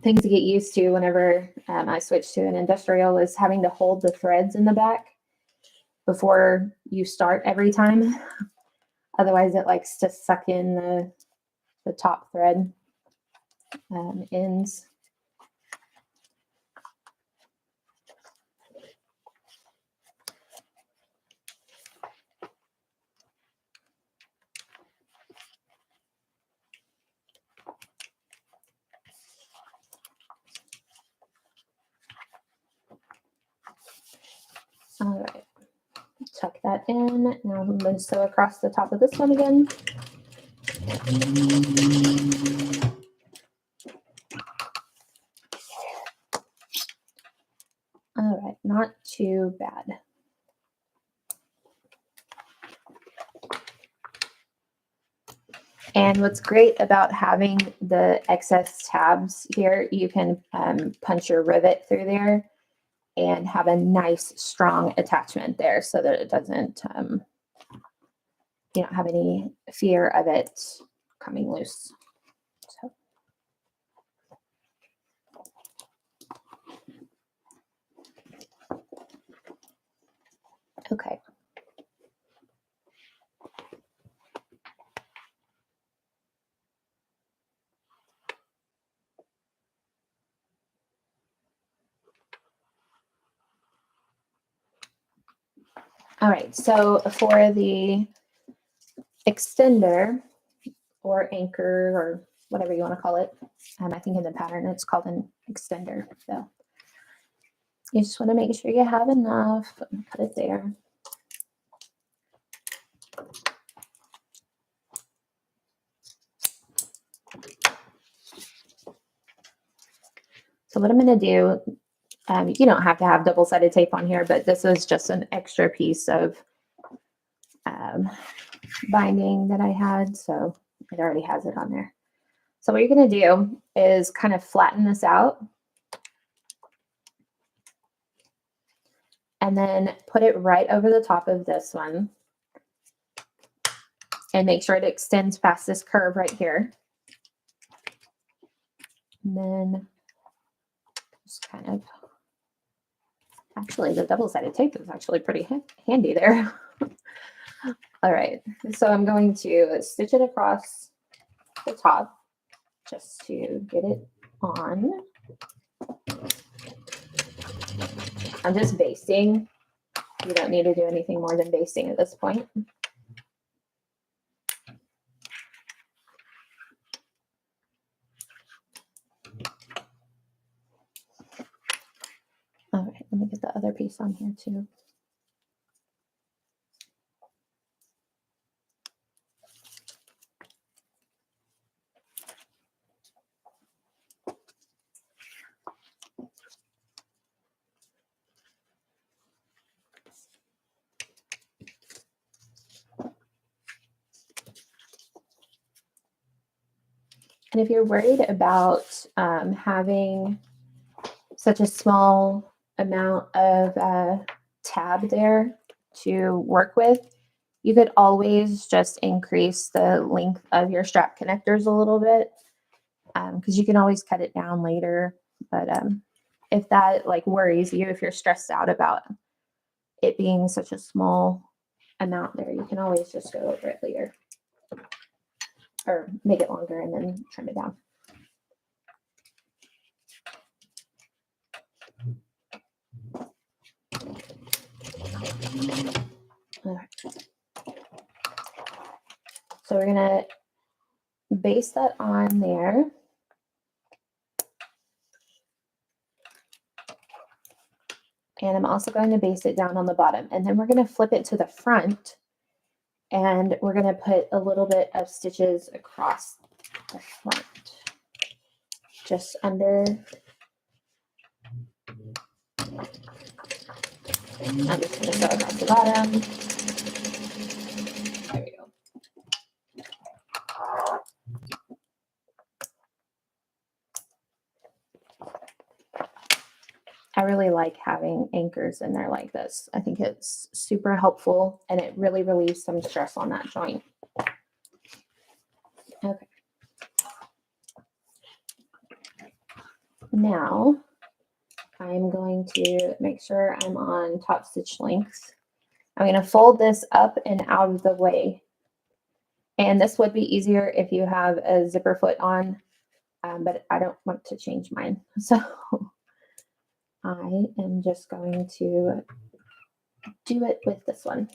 things to get used to whenever I switched to an industrial is having to hold the threads in the back before you start every time. Otherwise it likes to suck in the top thread ends. All right, tuck that in. Now I'm going to sew across the top of this one again. All right, not too bad. And what's great about having the excess tabs here, you can punch your rivet through there and have a nice strong attachment there so that it doesn't, you don't have any fear of it coming loose. So. Okay. All right, so for the extender or anchor or whatever you want to call it, I think in the pattern it's called an extender. So you just want to make sure you have enough and put it there. So what I'm going to do, you don't have to have double-sided tape on here, but this is just an extra piece of binding that I had, so it already has it on there. So what you're going to do is kind of flatten this out and then put it right over the top of this one and make sure it extends past this curve right here. And then just kind of, actually the double-sided tape is actually pretty handy there. All right, so I'm going to stitch it across the top just to get it on. I'm just basting. You don't need to do anything more than basting at this point. All right, let me get the other piece on here too. And if you're worried about having such a small amount of tab there to work with, you could always just increase the length of your strap connectors a little bit, because you can always cut it down later. But if that like worries you, if you're stressed out about it being such a small amount there, you can always just go over it later or make it longer and then trim it down. All right. So we're gonna baste that on there. And I'm also going to baste it down on the bottom. And then we're going to flip it to the front. And we're going to put a little bit of stitches across the front. Just under. I'm just going to sew across the bottom. There we go. I really like having anchors in there like this. I think it's super helpful and it really relieves some stress on that joint. Okay. Now I'm going to make sure I'm on top stitch length. I'm going to fold this up and out of the way. And this would be easier if you have a zipper foot on, but I don't want to change mine. So I am just going to do it with this one.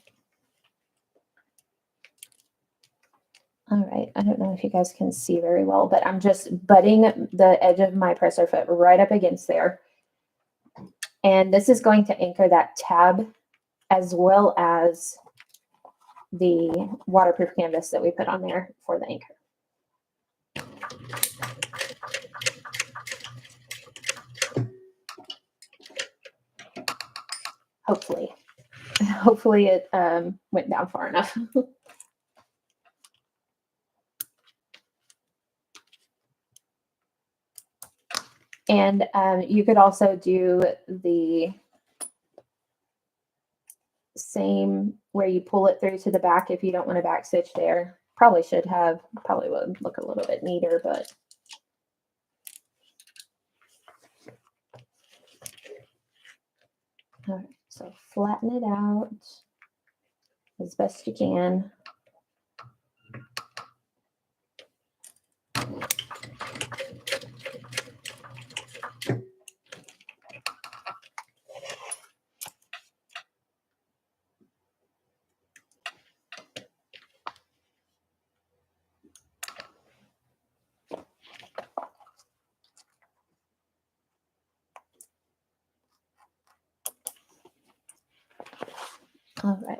All right, I don't know if you guys can see very well, but I'm just butting the edge of my presser foot right up against there. And this is going to anchor that tab as well as the waterproof canvas that we put on there for the anchor. Hopefully it went down far enough. And you could also do the same where you pull it through to the back if you don't want to back stitch there. Probably would look a little bit neater, but all right, so flatten it out as best you can. All right.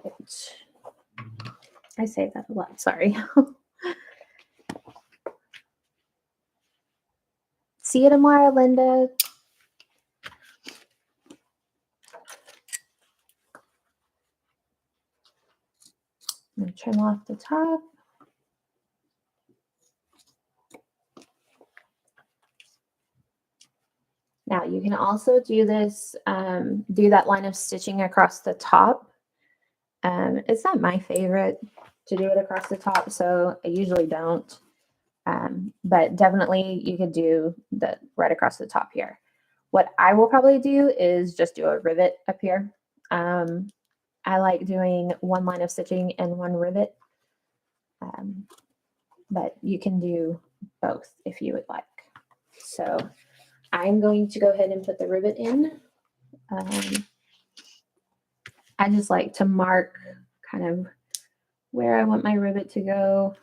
I say that a lot, sorry. See you tomorrow, Linda. I'm gonna trim off the top. can also do this, do that line of stitching across the top. It's not my favorite to do it across the top, so I usually don't. But definitely you could do the right across the top here. What I will probably do is just do a rivet up here. I like doing one line of stitching and one rivet, but you can do both if you would like. So I'm going to go ahead and put the rivet in. I just like to mark kind of where I want my rivet to go.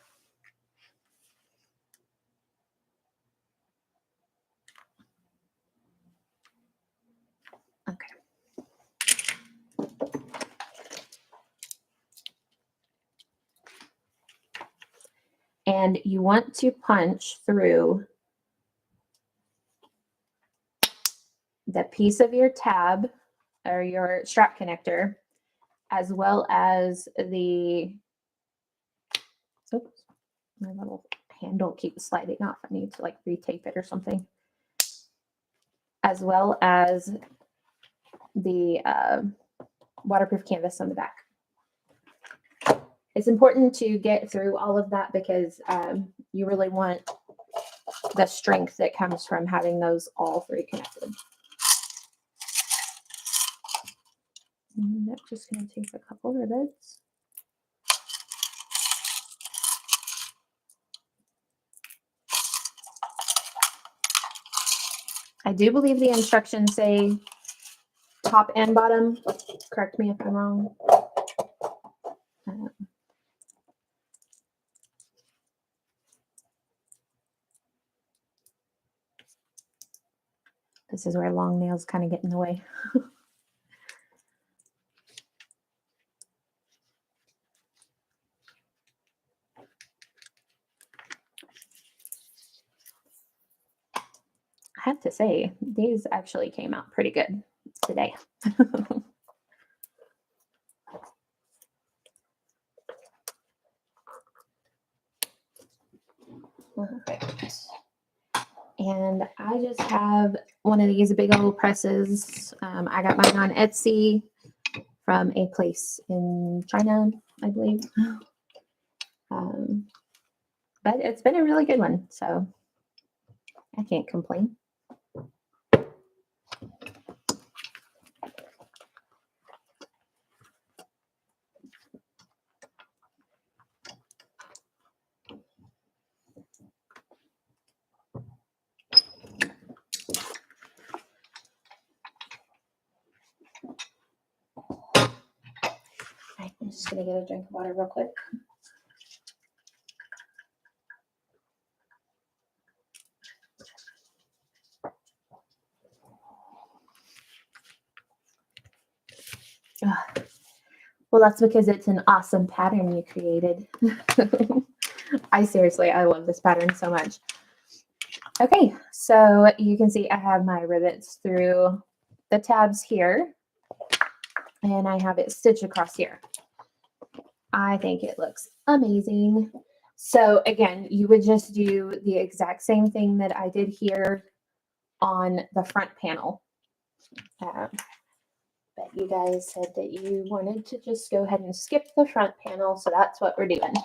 Okay. And you want to punch through the piece of your tab or your strap connector, as well as the, oops, my little handle keeps sliding off. I need to like retape it or something. As well as the waterproof canvas on the back. It's important to get through all of that because you really want the strength that comes from having those all three connected. And I'm just going to take a couple rivets. I do believe the instructions say top and bottom. Correct me if I'm wrong. This is where long nails kind of get in the way. I have to say, these actually came out pretty good today. And I just have one of these big old presses. I got mine on Etsy from a place in China, I believe. But it's been a really good one, so I can't complain. I'm just going to get a drink of water real quick. Well, that's because it's an awesome pattern you created. I love this pattern so much. Okay, so you can see I have my rivets through the tabs here, and I have it stitched across here. I think it looks amazing. So again, you would just do the exact same thing that I did here on the front panel. But you guys said that you wanted to just go ahead and skip the front panel, so that's what we're doing.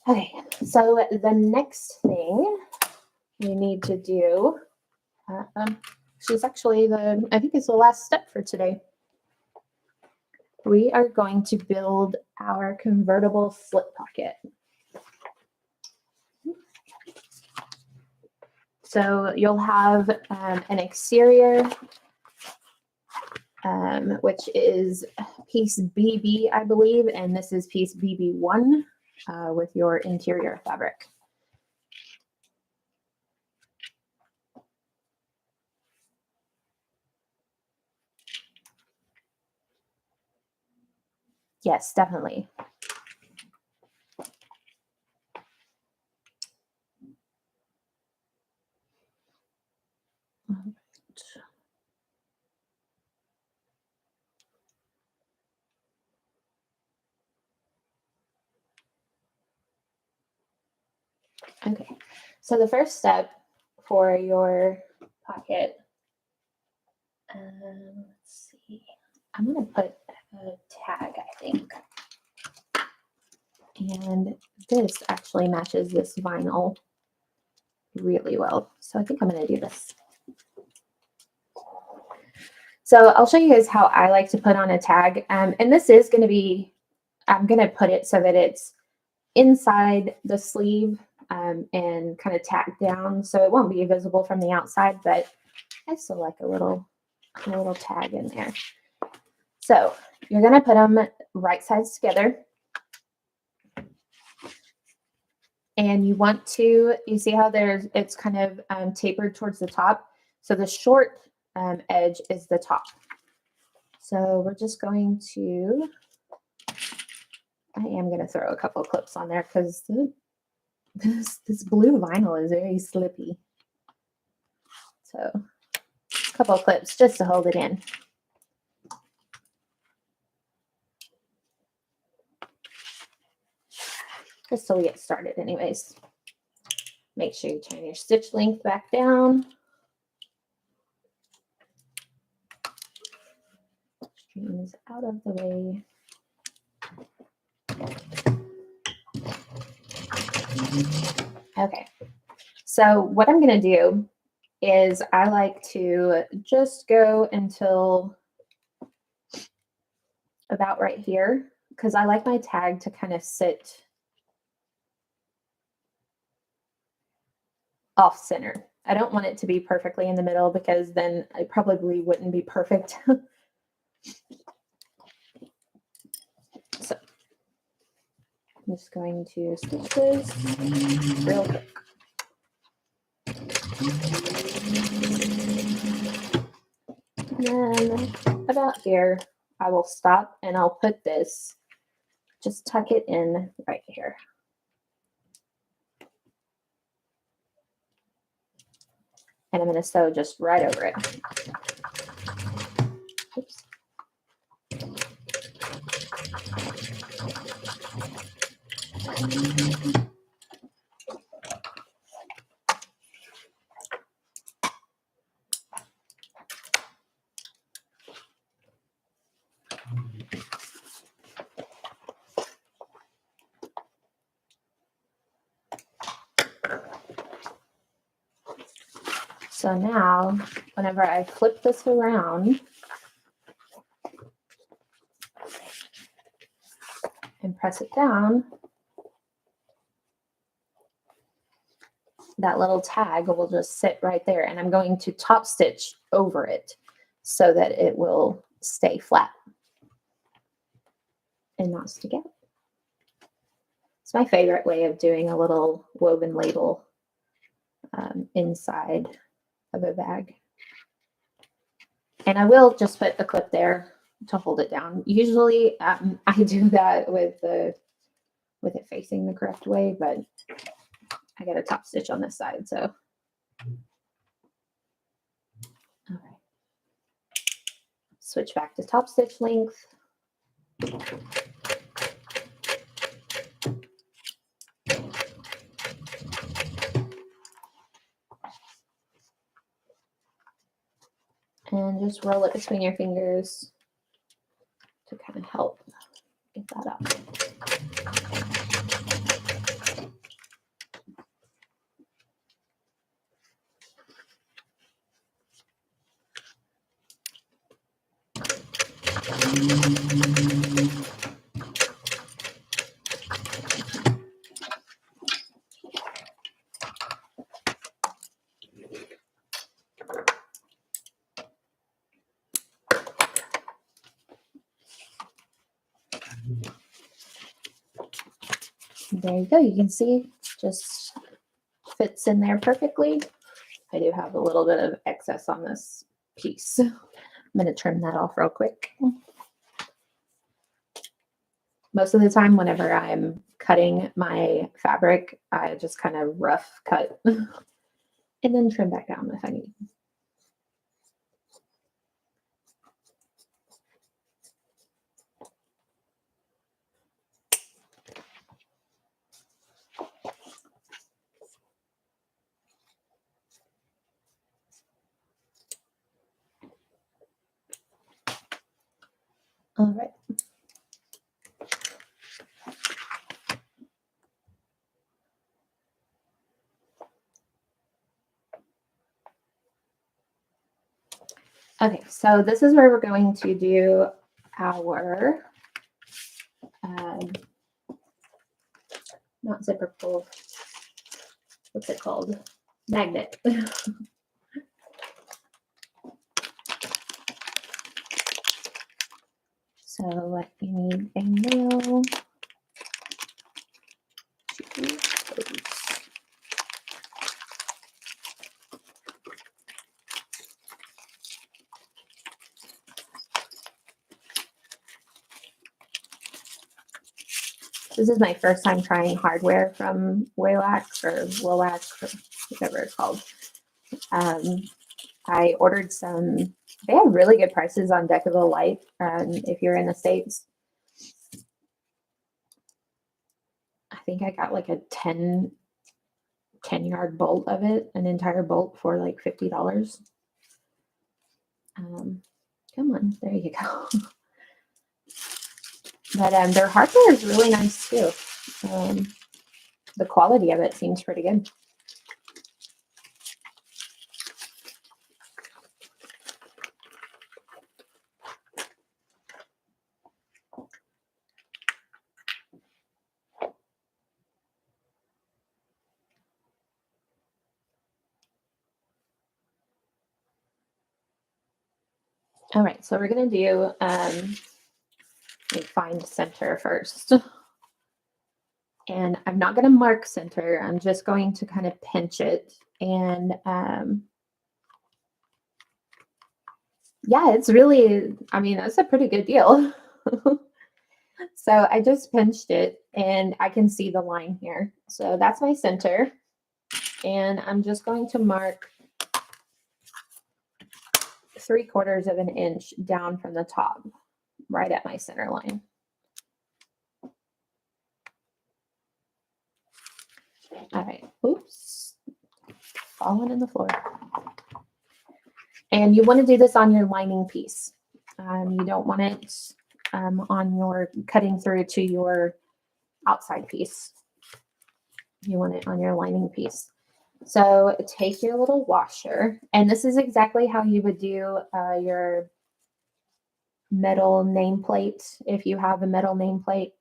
Okay, so the next thing we need to do, she's actually I think it's the last step for today. We are going to build our convertible slip pocket. So you'll have an exterior, which is piece BB, I believe, and this is piece BB1 with your interior fabric. Yes, definitely. Okay, so the first step for your pocket. Let's see. I'm going to put a tag, I think. And this actually matches this vinyl really well. So I think I'm going to do this. So I'll show you guys how I like to put on a tag. And this is going to be, I'm going to put it so that it's inside the sleeve and kind of tacked down. So it won't be visible from the outside, but I still like a little tag in there. So you're going to put them right sides together. And you want to, you see how it's kind of tapered towards the top. So the short edge is the top. So we're just going to, I am going to throw a couple of clips on there because this blue vinyl is very slippy. So a couple of clips just to hold it in. Just so we get started anyways. Make sure you turn your stitch length back down. Streams out of the way. Okay, so what I'm going to do is I like to just go until about right here because I like my tag to kind of sit off center. I don't want it to be perfectly in the middle because then it probably wouldn't be perfect. So I'm just going to stitch this real quick. And then about here, I will stop and I'll put this, just tuck it in right here. And I'm going to sew just right over it. Oops. So now, whenever I flip this around and press it down, that little tag will just sit right there. And I'm going to top stitch over it so that it will stay flat and not stick out. It's my favorite way of doing a little woven label inside of a bag. And I will just put a clip there to hold it down. Usually I do that with it facing the correct way, but I got a top stitch on this side, so. All right. Switch back to top stitch length. And just roll it between your fingers to kind of help get that up. There you go. You can see just fits in there perfectly. I do have a little bit of excess on this piece. I'm going to trim that off real quick. Most of the time, whenever I'm cutting my fabric, I just kind of rough cut and then trim back down if I need. All right. Okay, so this is where we're going to do our, not zipper pull, what's it called? Magnet. So what you need a nail. This is my first time trying hardware from Waylax or Woax or whatever it's called. I ordered some, they have really good prices on Decaville Light if you're in the States. I think I got like a 10-yard bolt of it, an entire bolt for like $50. Come on, there you go. But their hardware is really nice too. The quality of it seems pretty good. All right, so we're gonna do find center first. And I'm not going to mark center. I'm just going to kind of pinch it. And yeah, it's really, I mean, that's a pretty good deal. So I just pinched it and I can see the line here. So that's my center. And I'm just going to mark 3/4 of an inch down from the top, right at my center line. All right, oops, falling in the floor. And you want to do this on your lining piece. You don't want it on your cutting through to your outside piece. You want it on your lining piece. So take your little washer, and this is exactly how you would do your metal nameplate. If you have a metal nameplate,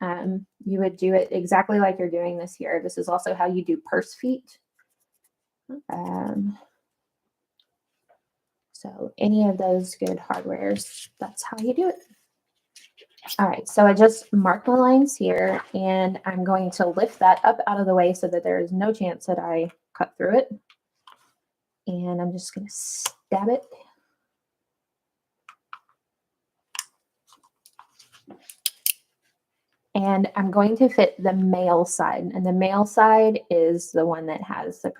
you would do it exactly like you're doing this here. This is also how you do purse feet. So any of those good hardwares, that's how you do it. All right, so I just marked my lines here, and I'm going to lift that up out of the way so that there is no chance that I cut through it. And I'm just going to stab it. And I'm going to fit the male side, and the male side is the one that has the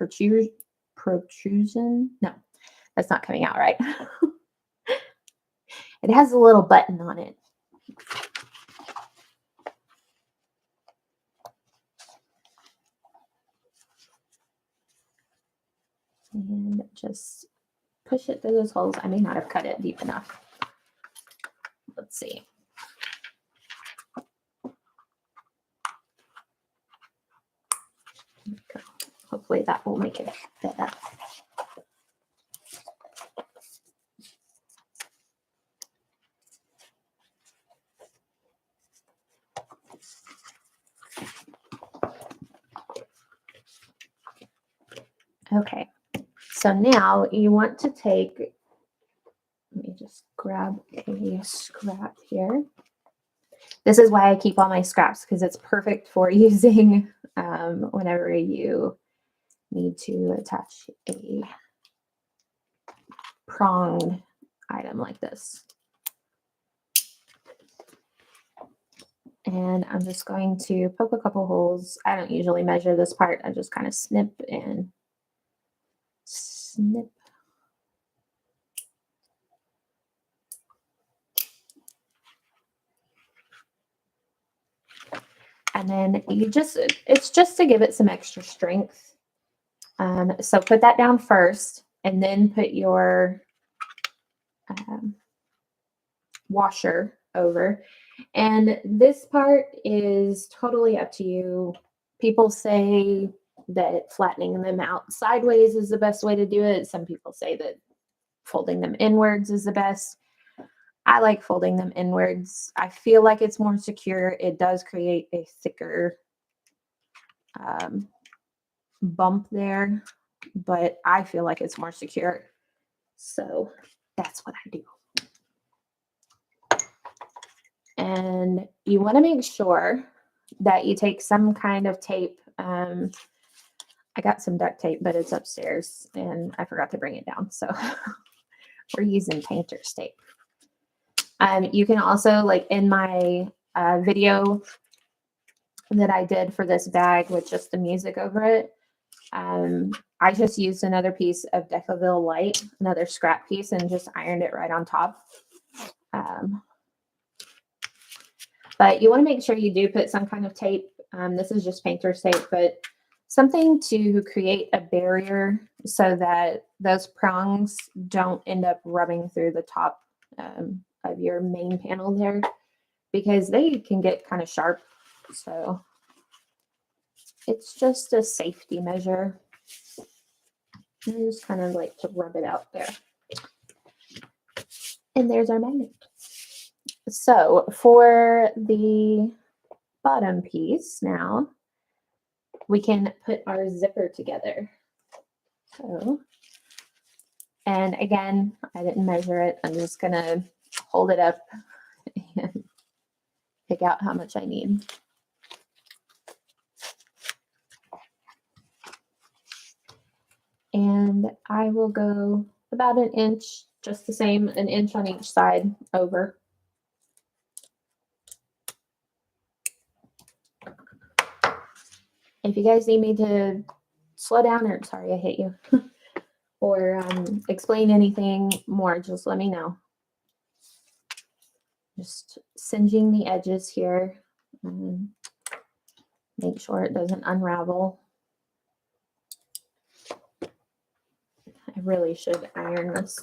protrusion. No, that's not coming out right. It has a little button on it. And just push it through those holes. I may not have cut it deep enough. Let's see. Hopefully that will make it fit up. Okay, so now you want to take, let me just grab a scrap here. This is why I keep all my scraps, because it's perfect for using whenever you need to attach a pronged item like this. And I'm just going to poke a couple holes. I don't usually measure this part. I just kind of snip and snip. And then you just, it's just to give it some extra strength. So put that down first, and then put your washer over. And this part is totally up to you. People say that flattening them out sideways is the best way to do it. Some people say that folding them inwards is the best. I like folding them inwards. I feel like it's more secure. It does create a thicker bump there, but I feel like it's more secure. So that's what I do. And you want to make sure that you take some kind of tape. I got some duct tape, but it's upstairs and I forgot to bring it down. So we're using painter's tape. You can also, like in my video that I did for this bag with just the music over it, I just used another piece of Decaville Light, another scrap piece, and just ironed it right on top. But you want to make sure you do put some kind of tape. This is just painter's tape, but something to create a barrier so that those prongs don't end up rubbing through the top of your main panel there, because they can get kind of sharp. So it's just a safety measure. I just kind of like to rub it out there. And there's our magnet. So for the bottom piece now, we can put our zipper together. So, and again, I didn't measure it. I'm just gonna hold it up and pick out how much I need. And I will go about an inch, just the same, an inch on each side over. If you guys need me to slow down, or sorry, I hit you, or explain anything more, just let me know. Just singeing the edges here. Make sure it doesn't unravel. I really should iron this.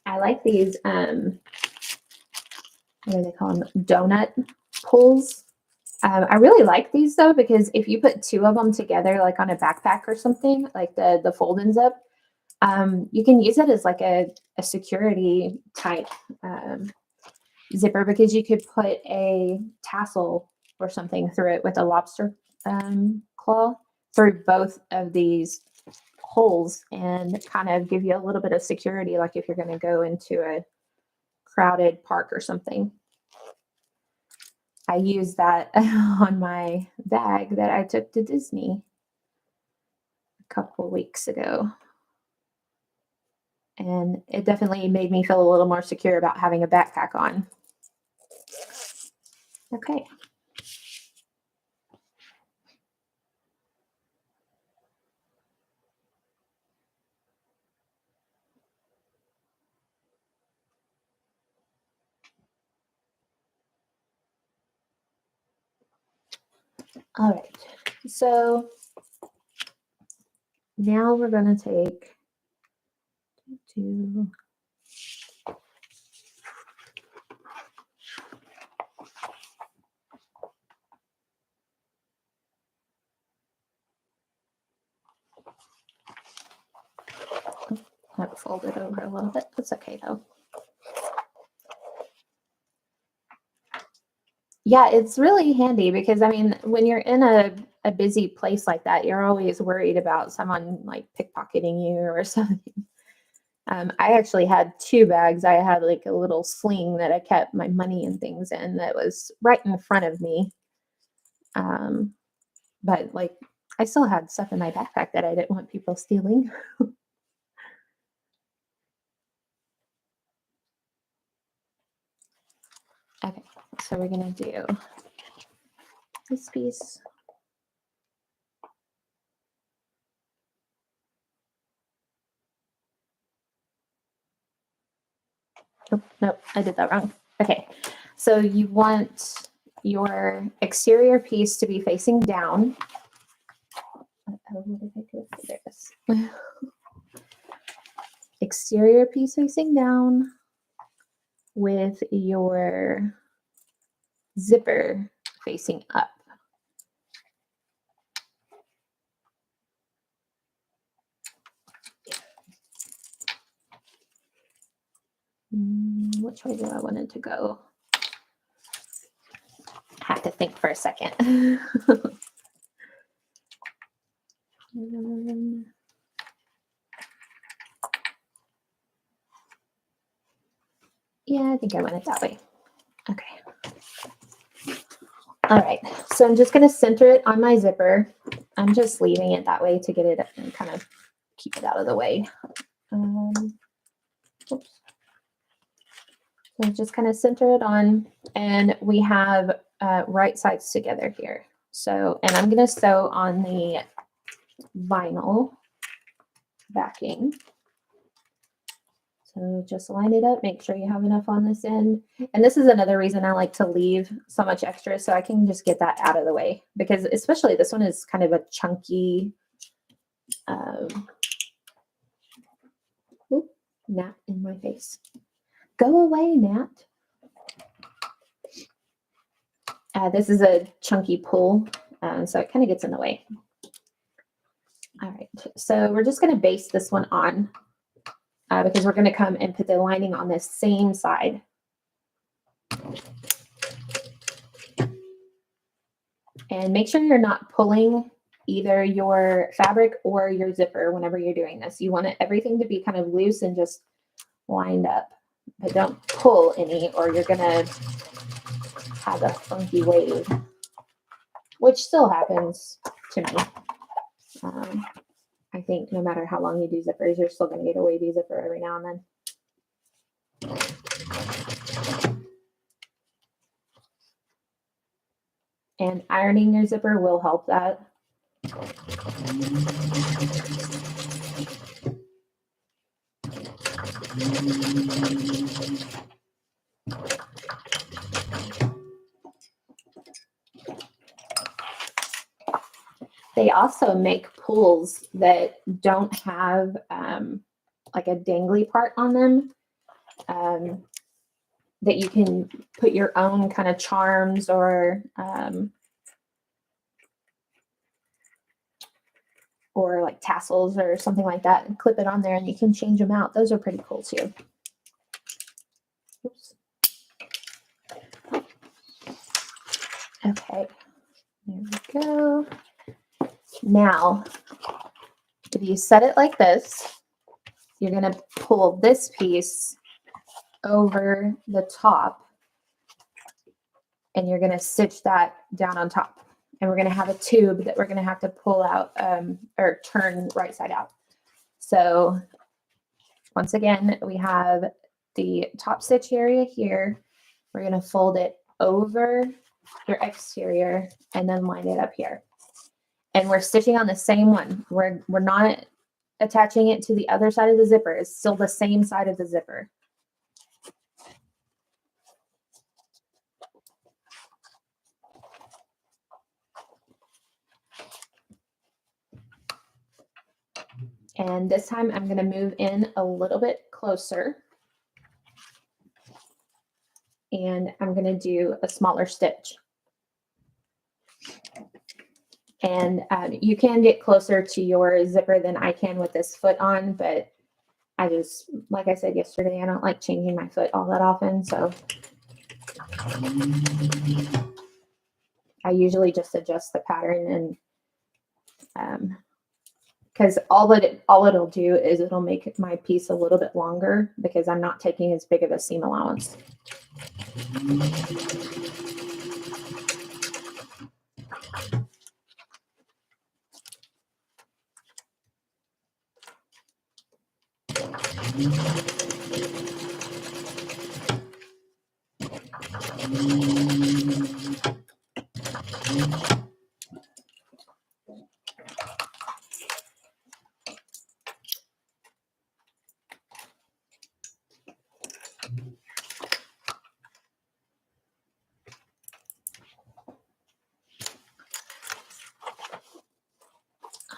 I like these, what do they call them? Donut pulls. I really like these though, because if you put two of them together, like on a backpack or something, like the fold-in zip, you can use it as like a security type zipper, because you could put a tassel or something through it with a lobster claw through both of these holes and kind of give you a little bit of security, like if you're going to go into a crowded park or something. I used that on my bag that I took to Disney a couple of weeks ago. And it definitely made me feel a little more secure about having a backpack on. Okay. All right, so now we're going to take two, I'll fold it over a little bit. That's okay though. Yeah, it's really handy because, I mean, when you're in a busy place like that, you're always worried about someone like pickpocketing you or something. I actually had two bags. I had like a little sling that I kept my money and things in that was right in front of me. But like I still had stuff in my backpack that I didn't want people stealing. Okay, so we're gonna do this piece. Oh, nope, I did that wrong. Okay, so you want your exterior piece to be facing down. Oh, what did I do? There it is. Exterior piece facing down with your zipper facing up. Which way do I want it to go? I have to think for a second. Yeah, I think I want it that way. Okay. All right, so I'm just going to center it on my zipper. I'm just leaving it that way to get it and kind of keep it out of the way. Oops. So just kind of center it on, and we have right sides together here. So, and I'm going to sew on the vinyl backing. So just line it up, make sure you have enough on this end. And this is another reason I like to leave so much extra, so I can just get that out of the way, because especially this one is kind of a chunky gnat in my face. Go away, gnat. This is a chunky pull, so it kind of gets in the way. All right, so we're just going to baste this one on because we're going to come and put the lining on this same side. And make sure you're not pulling either your fabric or your zipper whenever you're doing this. You want everything to be kind of loose and just lined up, but don't pull any or you're going to have a funky wave, which still happens to me. I think no matter how long you do zippers, you're still going to get a wavy zipper every now and then. And ironing your zipper will help that. They also make pulls that don't have like a dangly part on them, that you can put your own kind of charms or like tassels or something like that and clip it on there, and you can change them out. Those are pretty cool too. Oops. Okay, there we go. Now, if you set it like this, you're going to pull this piece over the top, and you're going to stitch that down on top. And we're going to have a tube that we're going to have to pull out or turn right side out. So once again, we have the top stitch area here. We're going to fold it over your exterior and then line it up here. And we're stitching on the same one. We're not attaching it to the other side of the zipper. It's still the same side of the zipper. And this time I'm going to move in a little bit closer. And I'm going to do a smaller stitch. And you can get closer to your zipper than I can with this foot on, but I just, like I said yesterday, I don't like changing my foot all that often, so I usually just adjust the pattern, and because all it'll do is it'll make my piece a little bit longer because I'm not taking as big of a seam allowance.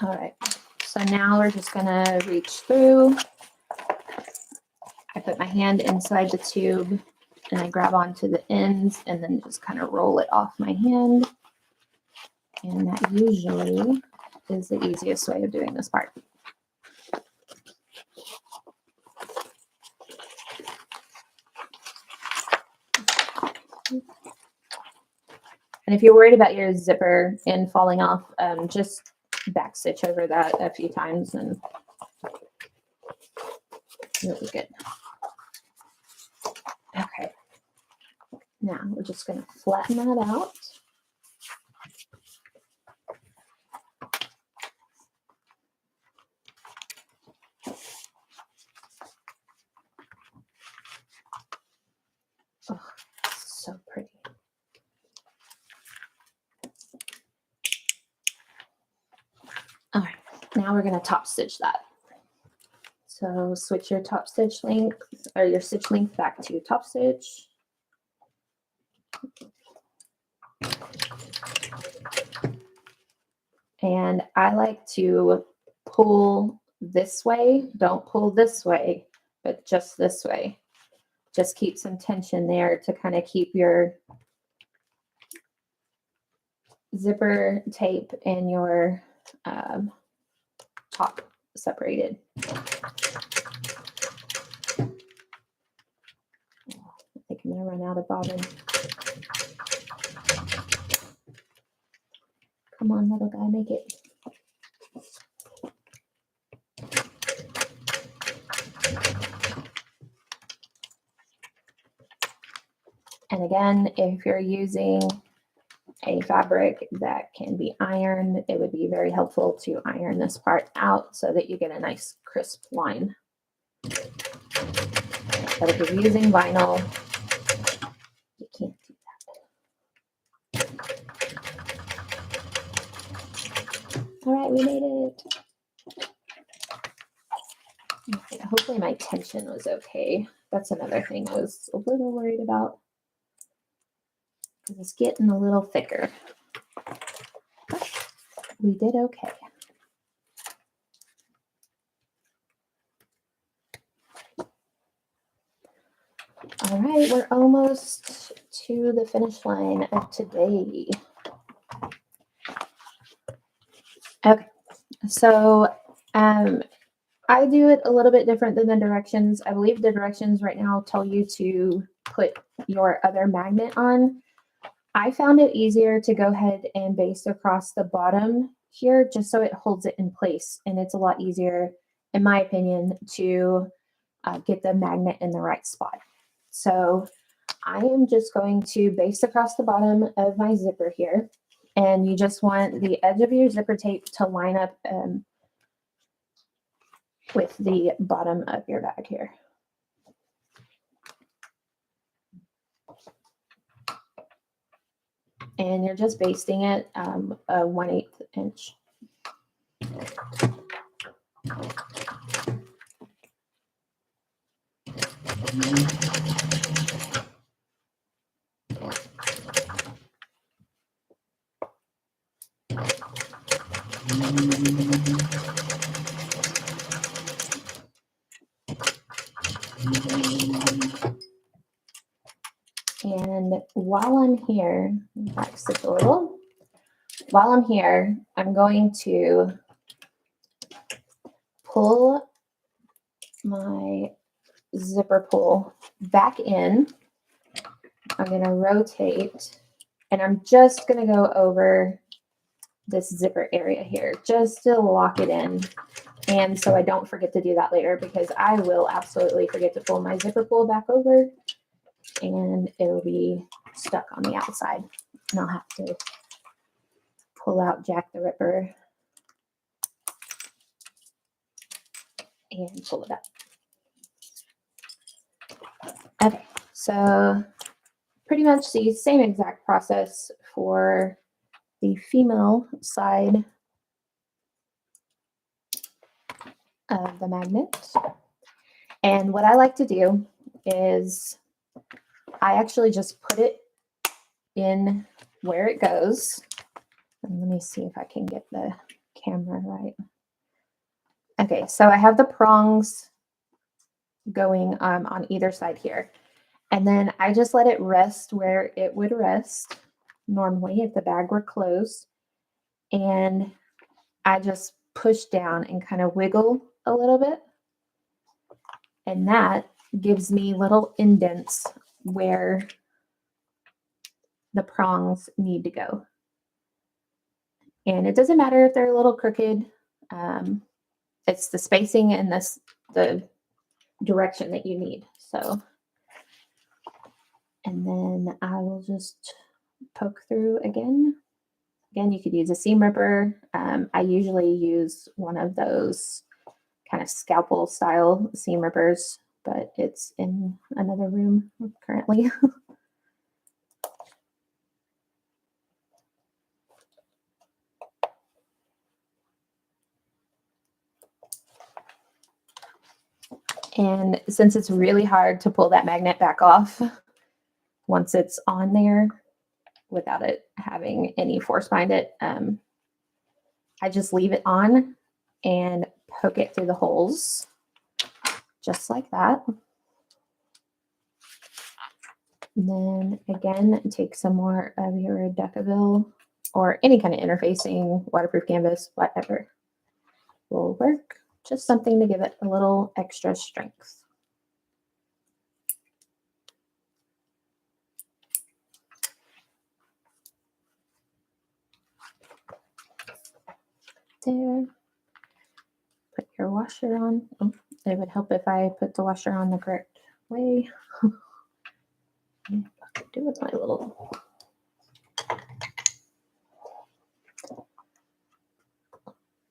All right, so now we're just gonna reach through. I put my hand inside the tube and I grab onto the ends and then just kind of roll it off my hand. And that usually is the easiest way of doing this part. And if you're worried about your zipper end falling off, just back stitch over that a few times and you'll be good. Okay, now we're just going to flatten that out. Oh, so pretty. All right, now we're going to top stitch that. So switch your top stitch length or your stitch length back to top stitch. And I like to pull this way. Don't pull this way, but just this way. Just keep some tension there to kind of keep your zipper tape and your top separated. I think I'm going to run out of bobbin. Come on, little guy, make it. And again, if you're using a fabric that can be ironed, it would be very helpful to iron this part out so that you get a nice crisp line. But if you're using vinyl, you can't do that. All right, we made it. Okay, hopefully my tension was okay. That's another thing I was a little worried about, because it's getting a little thicker. But we did okay. All right, we're almost to the finish line of today. Okay, so I do it a little bit different than the directions. I believe the directions right now tell you to put your other magnet on. I found it easier to go ahead and baste across the bottom here just so it holds it in place. And it's a lot easier, in my opinion, to get the magnet in the right spot. So I am just going to baste across the bottom of my zipper here. And you just want the edge of your zipper tape to line up with the bottom of your bag here. And you're just basting it a 1/8 inch. And while I'm here, back stitch a little. While I'm here, I'm going to pull my zipper pull back in. I'm going to rotate, and I'm just going to go over this zipper area here just to lock it in. And so I don't forget to do that later, because I will absolutely forget to pull my zipper pull back over and it'll be stuck on the outside. And I'll have to pull out Jack the Ripper and pull it up. Okay, so pretty much the same exact process for the female side of the magnet. And what I like to do is I actually just put it in where it goes. And let me see if I can get the camera right. Okay, so I have the prongs going on either side here. And then I just let it rest where it would rest normally if the bag were closed. And I just push down and kind of wiggle a little bit. And that gives me little indents where the prongs need to go. And it doesn't matter if they're a little crooked. It's the spacing and the direction that you need. So, and then I will just poke through again. Again, you could use a seam ripper. I usually use one of those kind of scalpel style seam rippers, but it's in another room currently. And since it's really hard to pull that magnet back off once it's on there without it having any force behind it, I just leave it on and poke it through the holes just like that. And then again, take some more of your Decaville or any kind of interfacing, waterproof canvas, whatever will work. Just something to give it a little extra strength. There. Put your washer on. Oh, it would help if I put the washer on the correct way. What to do with my little...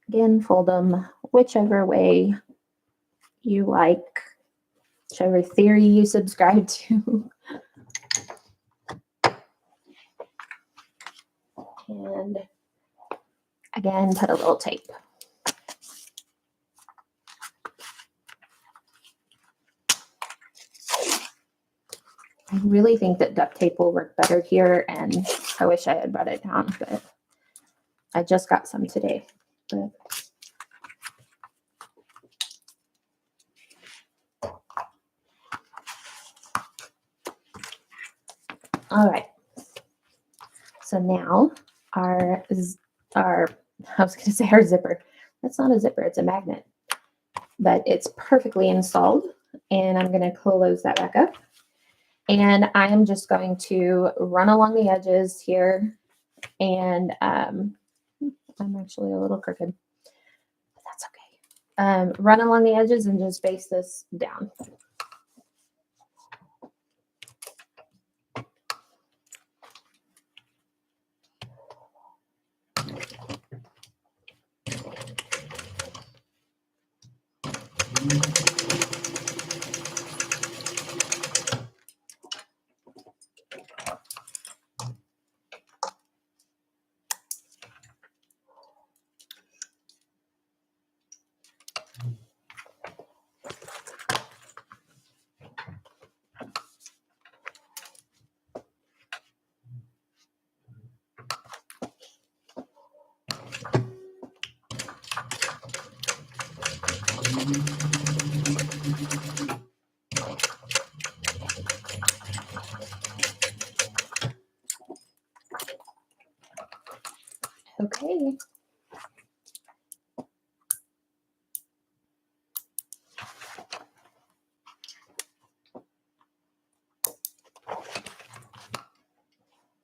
Again, fold them whichever way you like, whichever theory you subscribe to. And again, put a little tape. I really think that duct tape will work better here, and I wish I had brought it down, but I just got some today. But all right. So now our I was going to say our zipper. That's not a zipper, it's a magnet. But it's perfectly installed, and I'm going to close that back up. And I am just going to run along the edges here, and I'm actually a little crooked, but that's okay. Run along the edges and just base this down. Okay.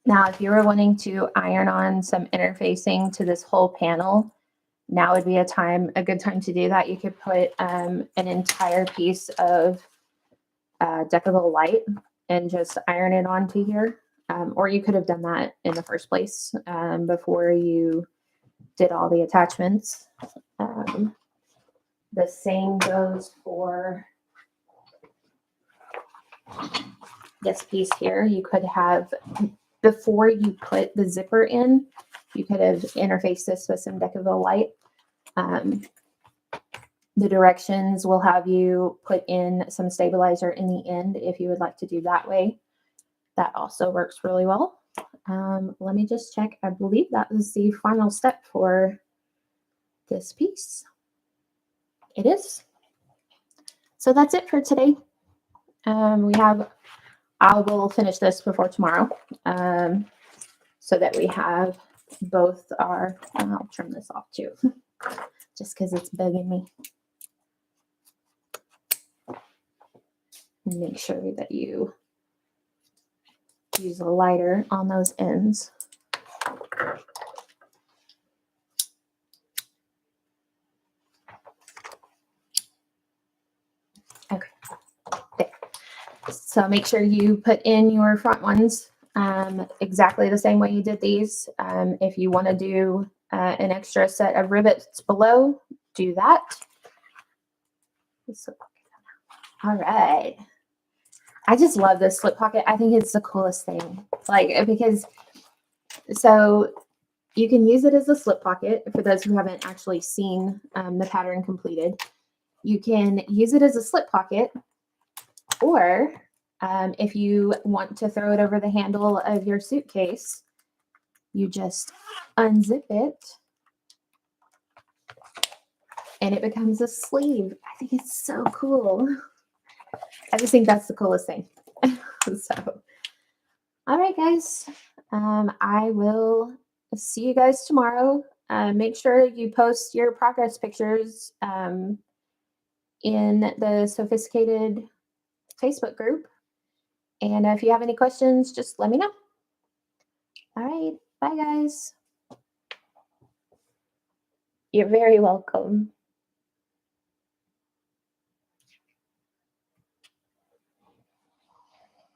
Now, if you were wanting to iron on some interfacing to this whole panel, now would be a good time to do that. You could put an entire piece of Decaville Light and just iron it onto here. Or you could have done that in the first place before you did all the attachments. The same goes for this piece here. You could have, before you put the zipper in, you could have interfaced this with some Decaville Light. The directions will have you put in some stabilizer in the end if you would like to do that way. That also works really well. Let me just check. I believe that was the final step for this piece. It is. So that's it for today. I will finish this before tomorrow, so that we have both our, I'll turn this off too, just because it's bugging me. Make sure that you use a lighter on those ends. Okay, there. So make sure you put in your front ones exactly the same way you did these. If you want to do an extra set of rivets below, do that. All right. I just love this slip pocket. I think it's the coolest thing. Like, because so you can use it as a slip pocket for those who haven't actually seen the pattern completed. You can use it as a slip pocket, or if you want to throw it over the handle of your suitcase, you just unzip it and it becomes a sleeve. I think it's so cool. I just think that's the coolest thing. So, all right, guys. I will see you guys tomorrow. Make sure you post your progress pictures in the Sophisticated Facebook group. And if you have any questions, just let me know. All right. Bye, guys. You're very welcome.